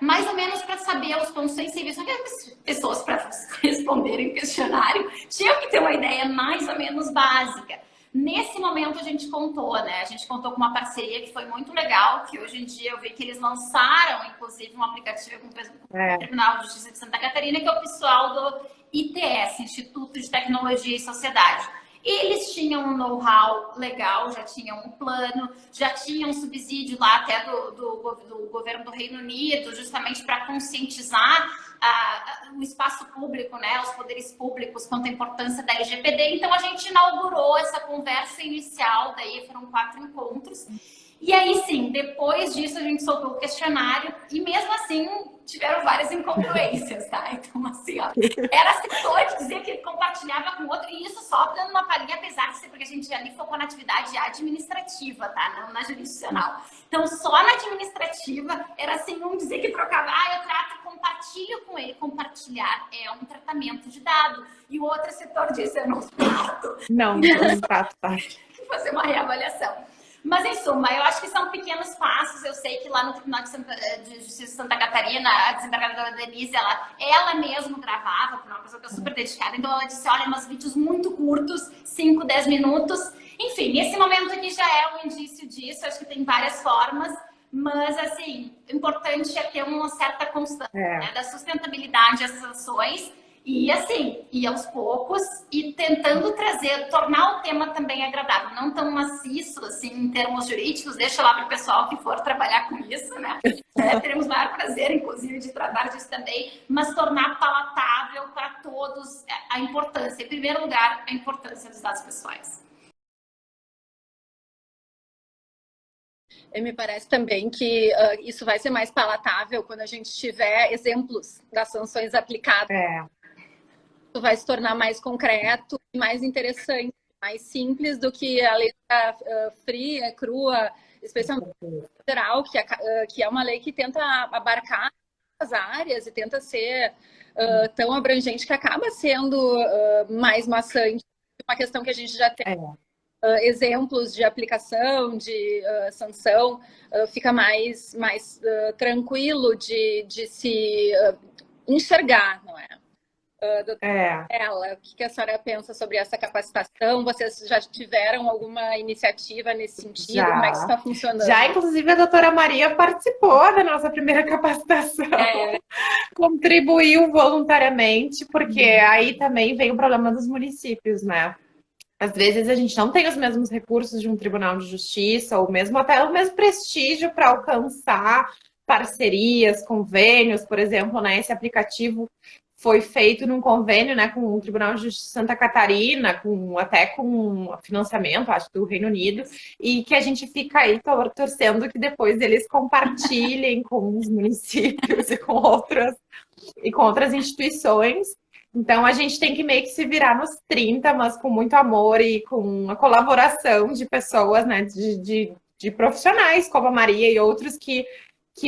mais ou menos para saber os pontos sensíveis. Só que as pessoas, para responderem o questionário, tinham que ter uma ideia mais ou menos básica. Nesse momento a gente contou, né? A gente contou com uma parceria que foi muito legal, que hoje em dia eu vi que eles lançaram, inclusive, um aplicativo com o Tribunal de Justiça de Santa Catarina, que é o pessoal do ITS, Instituto de Tecnologia e Sociedade. Eles tinham um know-how legal, já tinham um plano, já tinham um subsídio lá até do governo do Reino Unido, justamente para conscientizar o espaço público, né, os poderes públicos quanto à importância da LGPD. Então, a gente inaugurou essa conversa inicial, daí foram 4 encontros. E aí, sim, depois disso, a gente soltou o questionário e, mesmo assim, tiveram várias incongruências, tá? Então, assim, ó. Era setor que dizia que compartilhava com outro, e isso só dando uma palhinha, apesar de ser porque a gente ali focou na atividade administrativa, tá? Não na jurisdicional. Então, só na administrativa, era assim, um dizer que trocava, eu trato, compartilho com ele. Compartilhar é um tratamento de dado. E o outro setor disse, eu não trato. Não trato, tá. Fazer uma reavaliação. Mas, em suma, eu acho que são pequenos passos. Eu sei que lá no Tribunal de Justiça de Santa Catarina, a desembargadora Denise, ela mesma gravava, por uma pessoa que é super dedicada. Então, ela disse, olha, uns vídeos muito curtos, 5, 10 minutos. Enfim, esse momento aqui já é um indício disso. Eu acho que tem várias formas. Mas, assim, o importante é ter uma certa constância, né, da sustentabilidade dessas ações. E assim, e aos poucos, e tentando trazer, tornar o tema também agradável, não tão maciço, assim, em termos jurídicos, deixa lá para o pessoal que for trabalhar com isso, né? Teremos maior prazer, inclusive, de tratar disso também, mas tornar palatável para todos a importância, em primeiro lugar, a importância dos dados pessoais. Me parece também que isso vai ser mais palatável quando a gente tiver exemplos das sanções aplicadas. Vai se tornar mais concreto, mais interessante, mais simples do que a letra fria, crua, especialmente federal, que é uma lei que tenta abarcar as áreas e tenta ser tão abrangente que acaba sendo mais maçante. Uma questão que a gente já tem exemplos de aplicação, de sanção, fica mais tranquilo de se enxergar, não é? O que a senhora pensa sobre essa capacitação? Vocês já tiveram alguma iniciativa nesse sentido? Já. Como é que isso está funcionando? Já, inclusive, a doutora Maria participou da nossa primeira capacitação. Contribuiu voluntariamente, porque aí também vem o problema dos municípios, né? Às vezes a gente não tem os mesmos recursos de um tribunal de justiça, ou mesmo até o mesmo prestígio para alcançar parcerias, convênios, por exemplo, né? Esse aplicativo foi feito num convênio, né, com o Tribunal de Justiça de Santa Catarina, até com financiamento, acho, do Reino Unido, e que a gente fica aí torcendo que depois eles compartilhem com os municípios e com outras instituições. Então, a gente tem que meio que se virar nos 30, mas com muito amor e com a colaboração de pessoas, né, de profissionais como a Maria e outros que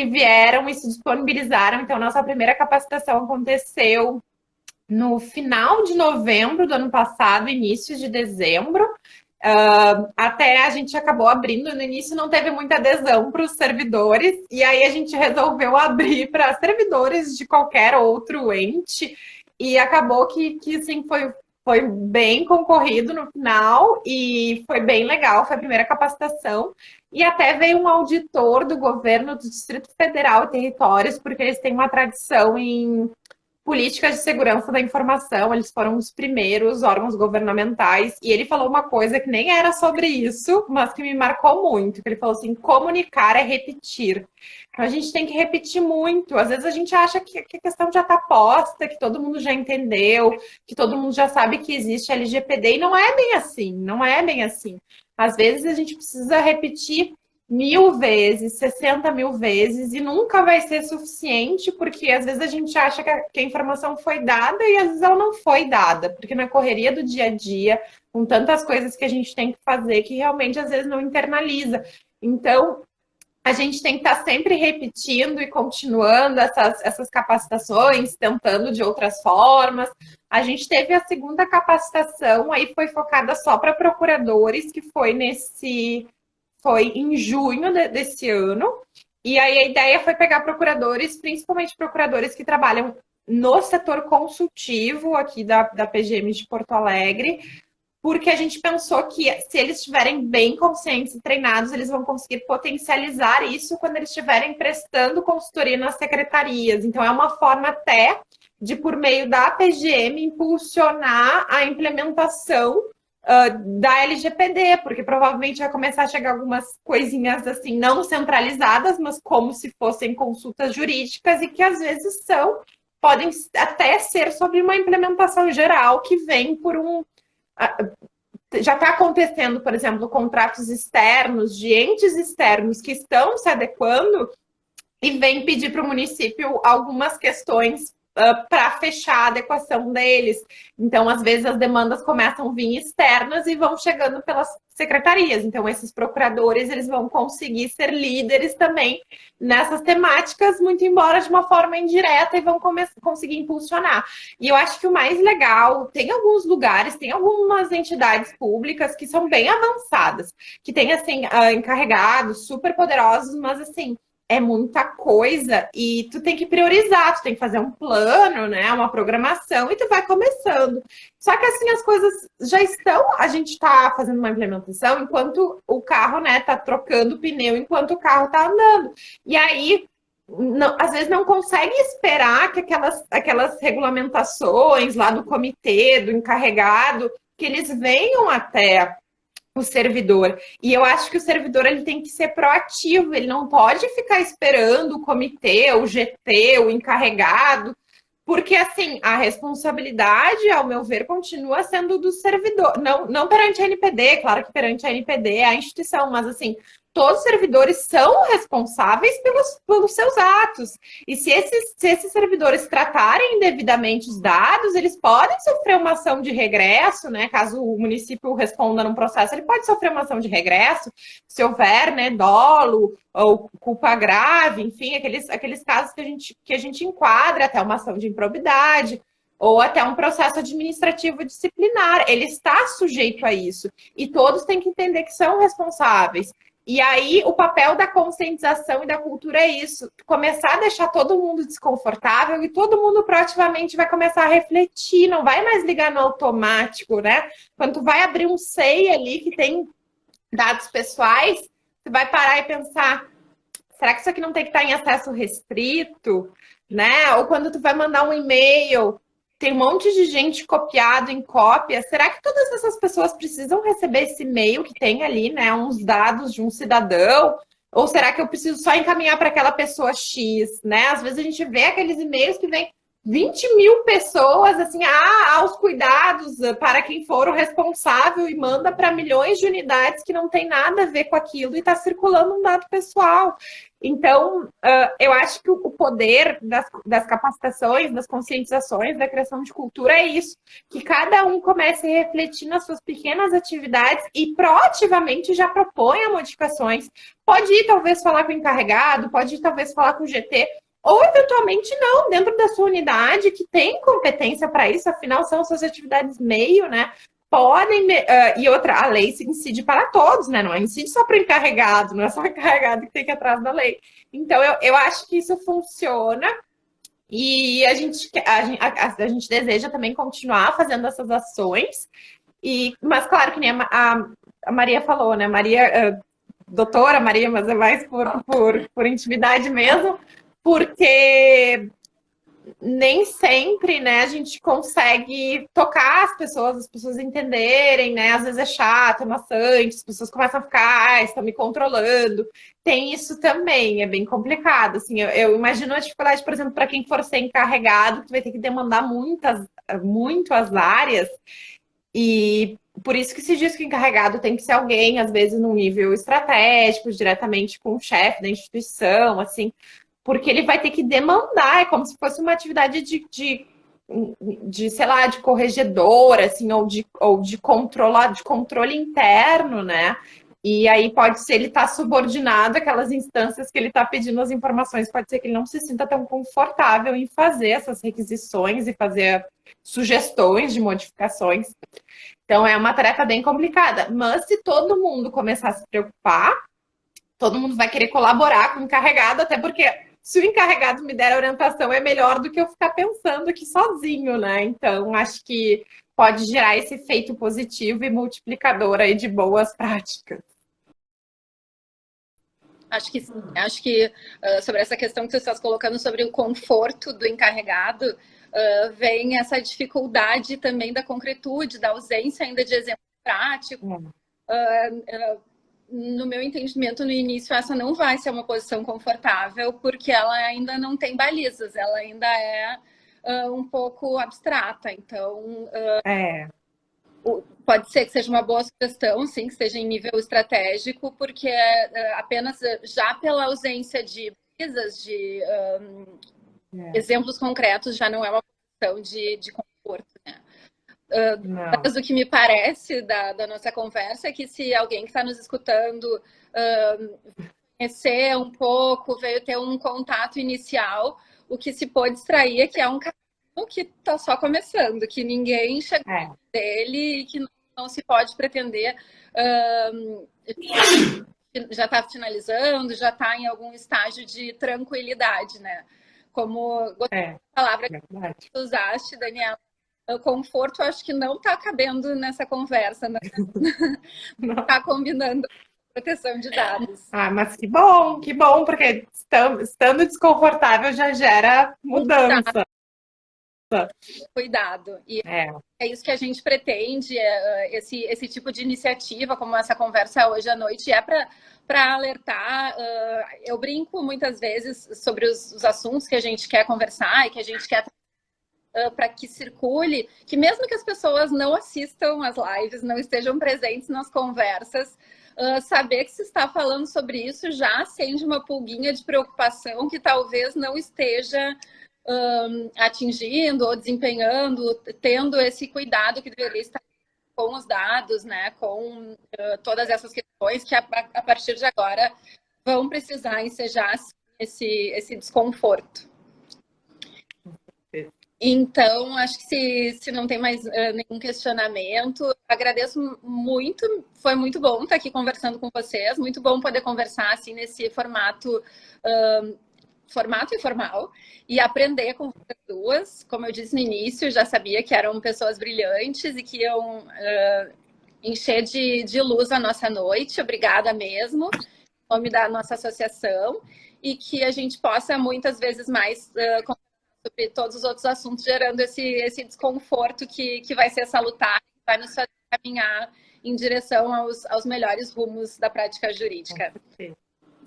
vieram e se disponibilizaram. Então, nossa primeira capacitação aconteceu no final de novembro do ano passado, início de dezembro. Até a gente acabou abrindo, no início não teve muita adesão para os servidores, e aí a gente resolveu abrir para servidores de qualquer outro ente, e acabou que assim, foi bem concorrido no final e foi bem legal, foi a primeira capacitação. E até veio um auditor do governo do Distrito Federal e Territórios, porque eles têm uma tradição em políticas de segurança da informação, eles foram os primeiros órgãos governamentais, e ele falou uma coisa que nem era sobre isso, mas que me marcou muito, que ele falou assim, comunicar é repetir. Então, a gente tem que repetir muito. Às vezes a gente acha que a questão já está posta, que todo mundo já entendeu, que todo mundo já sabe que existe LGPD, e não é bem assim, não é bem assim. Às vezes a gente precisa repetir 1000 vezes, 60 mil vezes, e nunca vai ser suficiente, porque às vezes a gente acha que a informação foi dada e às vezes ela não foi dada, porque na correria do dia a dia, com tantas coisas que a gente tem que fazer, que realmente às vezes não internaliza. Então, a gente tem que estar sempre repetindo e continuando essas capacitações, tentando de outras formas. A gente teve a segunda capacitação, aí foi focada só para procuradores, que foi em junho desse ano. E aí a ideia foi pegar procuradores, principalmente procuradores que trabalham no setor consultivo aqui da PGM de Porto Alegre, porque a gente pensou que se eles estiverem bem conscientes e treinados, eles vão conseguir potencializar isso quando eles estiverem prestando consultoria nas secretarias. Então, é uma forma até de, por meio da PGM, impulsionar a implementação da LGPD, porque provavelmente vai começar a chegar algumas coisinhas assim, não centralizadas, mas como se fossem consultas jurídicas e que às vezes podem até ser sobre uma implementação geral que vem por já está acontecendo, por exemplo, contratos externos de entes externos que estão se adequando e vem pedir para o município algumas questões para fechar a adequação deles. Então, às vezes, as demandas começam a vir externas e vão chegando pelas secretarias. Então, esses procuradores, eles vão conseguir ser líderes também nessas temáticas, muito embora de uma forma indireta, e vão conseguir impulsionar. E eu acho que o mais legal, tem alguns lugares, tem algumas entidades públicas que são bem avançadas, que têm, assim, encarregados super poderosos, mas, assim, é muita coisa e tu tem que priorizar, tu tem que fazer um plano, né, uma programação e tu vai começando. Só que assim as coisas já estão, a gente está fazendo uma implementação enquanto o carro, né, tá trocando o pneu enquanto o carro tá andando. E aí não, às vezes não consegue esperar que aquelas regulamentações lá do comitê, do encarregado, que eles venham até o servidor. E eu acho que o servidor ele tem que ser proativo, ele não pode ficar esperando o comitê, o GT, o encarregado, porque assim, a responsabilidade, ao meu ver, continua sendo do servidor. Não perante a NPD, claro que perante a NPD é a instituição, mas assim, todos os servidores são responsáveis pelos seus atos. E se esses servidores tratarem indevidamente os dados, eles podem sofrer uma ação de regresso, né? Caso o município responda num processo, ele pode sofrer uma ação de regresso, se houver, né, dolo ou culpa grave, enfim, aqueles casos que a gente enquadra até uma ação de improbidade ou até um processo administrativo disciplinar. Ele está sujeito a isso. E todos têm que entender que são responsáveis. E aí, o papel da conscientização e da cultura é isso. Começar a deixar todo mundo desconfortável e todo mundo proativamente vai começar a refletir, não vai mais ligar no automático, né? Quando tu vai abrir um SEI ali que tem dados pessoais, tu vai parar e pensar, será que isso aqui não tem que estar em acesso restrito? Né? Ou quando tu vai mandar um e-mail, tem um monte de gente copiado em cópia. Será que todas essas pessoas precisam receber esse e-mail que tem ali, né? Uns dados de um cidadão? Ou será que eu preciso só encaminhar para aquela pessoa X, né? Às vezes a gente vê aqueles e-mails que vem 20 mil pessoas, assim, aos cuidados para quem for o responsável e manda para milhões de unidades que não tem nada a ver com aquilo e está circulando um dado pessoal. Então, eu acho que o poder das capacitações, das conscientizações, da criação de cultura é isso, que cada um comece a refletir nas suas pequenas atividades e proativamente já proponha modificações. Pode ir, talvez, falar com o encarregado, pode ir, talvez, falar com o GT, ou, eventualmente, não, dentro da sua unidade, que tem competência para isso, afinal, são suas atividades meio, né? Podem, e outra, a lei se incide para todos, né? Não incide só para o encarregado, não é só o encarregado que tem que ir atrás da lei. Então, eu acho que isso funciona e a gente deseja também continuar fazendo essas ações, mas claro que nem a Maria falou, né? Maria, doutora Maria, mas é mais por intimidade mesmo, porque nem sempre, né, a gente consegue tocar as pessoas entenderem, né? Às vezes é chato, é maçante, as pessoas começam a ficar, estão me controlando. Tem isso também, é bem complicado. Assim, eu imagino a dificuldade, por exemplo, para quem for ser encarregado, que vai ter que demandar muito as áreas, e por isso que se diz que o encarregado tem que ser alguém, às vezes, num nível estratégico, diretamente com o chefe da instituição, assim, porque ele vai ter que demandar, é como se fosse uma atividade sei lá, de corregedor, assim, ou de controle interno, né? E aí pode ser ele estar subordinado àquelas instâncias que ele está pedindo as informações, pode ser que ele não se sinta tão confortável em fazer essas requisições e fazer sugestões de modificações. Então é uma tarefa bem complicada, mas se todo mundo começar a se preocupar, todo mundo vai querer colaborar com o encarregado, até porque se o encarregado me der a orientação, é melhor do que eu ficar pensando aqui sozinho, né? Então, acho que pode gerar esse efeito positivo e multiplicador aí de boas práticas. Acho que sim. Acho que sobre essa questão que você está colocando sobre o conforto do encarregado, vem essa dificuldade também da concretude, da ausência ainda de exemplo prático. No meu entendimento, no início, essa não vai ser uma posição confortável, porque ela ainda não tem balizas, ela ainda é um pouco abstrata. Então, pode ser que seja uma boa sugestão, sim, que esteja em nível estratégico, porque apenas já pela ausência de balizas, exemplos concretos já não é uma questão de conforto, né? Não. Mas o que me parece da nossa conversa é que se alguém que está nos escutando conhecer um pouco, veio ter um contato inicial, o que se pôde extrair é que é um caminho que está só começando, que ninguém chegou dele e que não se pode pretender já está finalizando, já está em algum estágio de tranquilidade, né? Como gostei da palavra que tu usaste, Daniela, o conforto acho que não está cabendo nessa conversa, não está combinando com proteção de dados. Mas que bom, porque estando desconfortável já gera mudança. Cuidado. E é isso que a gente pretende, esse tipo de iniciativa, como essa conversa hoje à noite, é para alertar. Eu brinco muitas vezes sobre os assuntos que a gente quer conversar e que a gente quer para que circule, que mesmo que as pessoas não assistam às lives, não estejam presentes nas conversas, saber que se está falando sobre isso já acende uma pulguinha de preocupação que talvez não esteja atingindo ou desempenhando, tendo esse cuidado que deveria estar com os dados, né, com todas essas questões que a partir de agora vão precisar ensejar esse desconforto. Então, acho que se não tem mais nenhum questionamento, agradeço muito, foi muito bom estar aqui conversando com vocês, muito bom poder conversar assim nesse formato informal e aprender com vocês duas. Como eu disse no início, já sabia que eram pessoas brilhantes e que iam encher de luz a nossa noite. Obrigada mesmo, em nome da nossa associação, e que a gente possa muitas vezes mais conversar sobre todos os outros assuntos, gerando esse desconforto que vai ser salutar, vai nos fazer caminhar em direção aos melhores rumos da prática jurídica.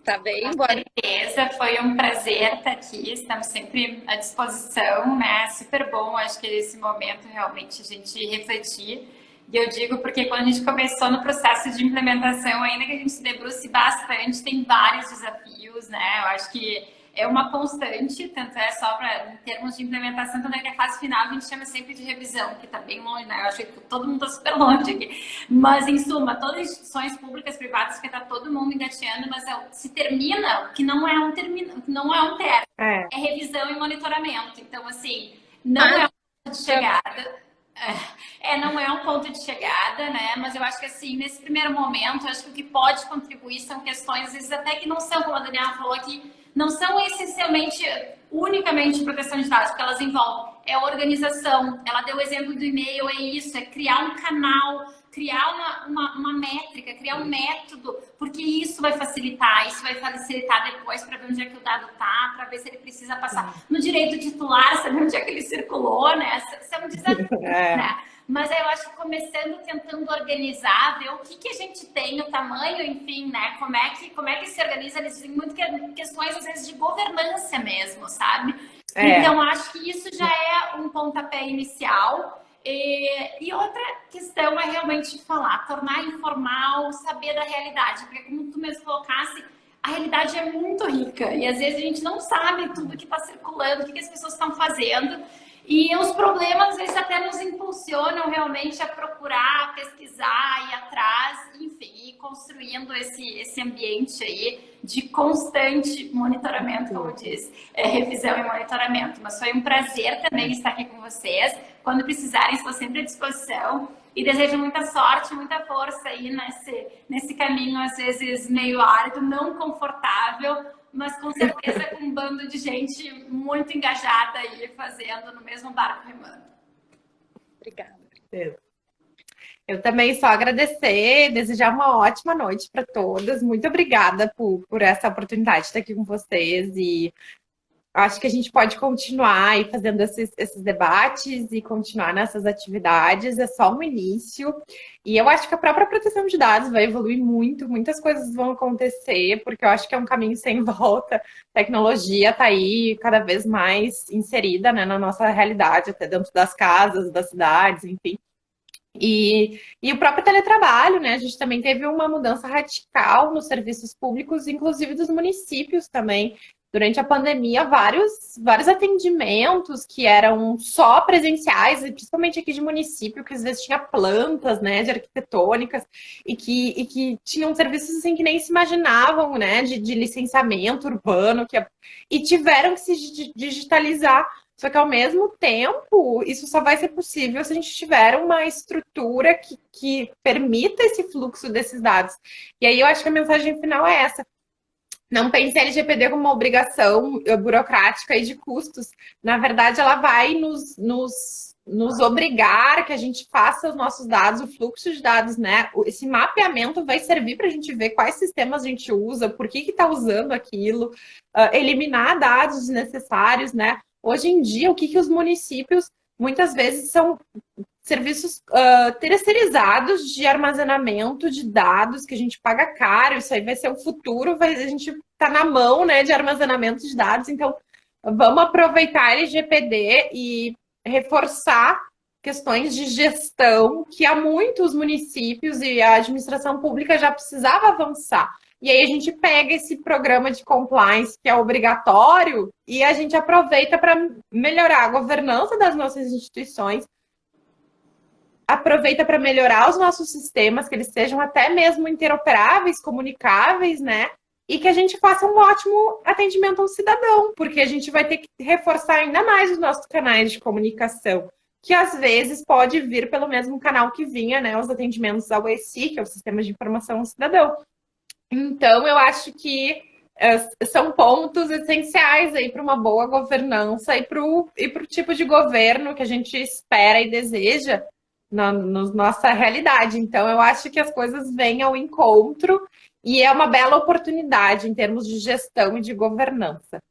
Tá bem? Com certeza, foi um prazer estar aqui, estamos sempre à disposição, né? Super bom, acho que esse momento realmente a gente refletir. E eu digo porque quando a gente começou no processo de implementação, ainda que a gente se debruce bastante, tem vários desafios, né? Eu acho que é uma constante, tanto é só para em termos de implementação, tanto é que a fase final a gente chama sempre de revisão, que está bem longe, né? Eu acho que todo mundo está super longe aqui. Mas, em suma, todas as instituições públicas, privadas, que está todo mundo engateando, mas se termina, que não é um término, é revisão e monitoramento. Então, assim, não é um ponto de chegada. Não é um ponto de chegada, né? Mas eu acho que, assim, nesse primeiro momento, eu acho que o que pode contribuir são questões, às vezes, até que não são, como a Daniela falou aqui, não são essencialmente, unicamente proteção de dados, porque elas envolvem organização. Ela deu o exemplo do e-mail, é isso, é criar um canal, criar uma métrica, criar um método, porque isso vai facilitar depois para ver onde é que o dado está, para ver se ele precisa passar no direito titular, saber onde é que ele circulou, né? Isso é um desafio, né? Mas eu acho que começando tentando organizar, ver o que a gente tem, o tamanho, enfim, né? Como é que se organiza? Eles dizem muito que questões, às vezes, de governança mesmo, sabe? Então, acho que isso já é um pontapé inicial. E outra questão é realmente falar, tornar informal, saber da realidade. Porque, como tu mesmo colocasse, a realidade é muito rica. E, às vezes, a gente não sabe tudo que está circulando, o que as pessoas estão fazendo. E os problemas, às vezes, até nos impulsionam realmente a procurar, a pesquisar, ir atrás, enfim, ir construindo esse ambiente aí de constante monitoramento, como diz, revisão e monitoramento. Mas foi um prazer também estar aqui com vocês. Quando precisarem, estou sempre à disposição. E desejo muita sorte, muita força aí nesse caminho, às vezes, meio árido, não confortável, mas com certeza com um bando de gente muito engajada aí, fazendo no mesmo barco remando. Obrigada. Eu também só agradecer, desejar uma ótima noite para todas. Muito obrigada por essa oportunidade de estar aqui com vocês e acho que a gente pode continuar aí fazendo esses debates e continuar nessas atividades, é só um início. E eu acho que a própria proteção de dados vai evoluir muito, muitas coisas vão acontecer, porque eu acho que é um caminho sem volta. A tecnologia está aí cada vez mais inserida, né, na nossa realidade, até dentro das casas, das cidades, enfim. E o próprio teletrabalho, né? A gente também teve uma mudança radical nos serviços públicos, inclusive dos municípios também, durante a pandemia, vários atendimentos que eram só presenciais, e principalmente aqui de município, que às vezes tinha plantas, né, de arquitetônicas, e que tinham serviços assim que nem se imaginavam, né, de licenciamento urbano, e tiveram que se digitalizar. Só que, ao mesmo tempo, isso só vai ser possível se a gente tiver uma estrutura que permita esse fluxo desses dados. E aí eu acho que a mensagem final é essa. Não pense em LGPD como uma obrigação burocrática e de custos. Na verdade, ela vai nos obrigar que a gente faça os nossos dados, o fluxo de dados, né? Esse mapeamento vai servir para a gente ver quais sistemas a gente usa, por que está usando aquilo, eliminar dados desnecessários, né? Hoje em dia, o que os municípios muitas vezes são serviços terceirizados de armazenamento de dados que a gente paga caro, isso aí vai ser o futuro, a gente está na mão, né, de armazenamento de dados, então vamos aproveitar a LGPD e reforçar questões de gestão que há muitos municípios e a administração pública já precisava avançar. E aí a gente pega esse programa de compliance que é obrigatório e a gente aproveita para melhorar a governança das nossas instituições, aproveita para melhorar os nossos sistemas, que eles sejam até mesmo interoperáveis, comunicáveis, né? E que a gente faça um ótimo atendimento ao cidadão, porque a gente vai ter que reforçar ainda mais os nossos canais de comunicação, que às vezes pode vir pelo mesmo canal que vinha, né? Os atendimentos ao ESI, que é o Sistema de Informação ao Cidadão. Então, eu acho que são pontos essenciais aí para uma boa governança e para o tipo de governo que a gente espera e deseja na nossa realidade. Então, eu acho que as coisas vêm ao encontro e é uma bela oportunidade em termos de gestão e de governança.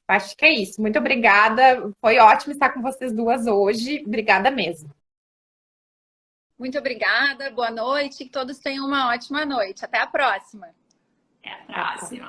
Acho que é isso. Muito obrigada. Foi ótimo estar com vocês duas hoje. Obrigada mesmo. Muito obrigada. Boa noite. Que todos tenham uma ótima noite. Até a próxima. Até a próxima.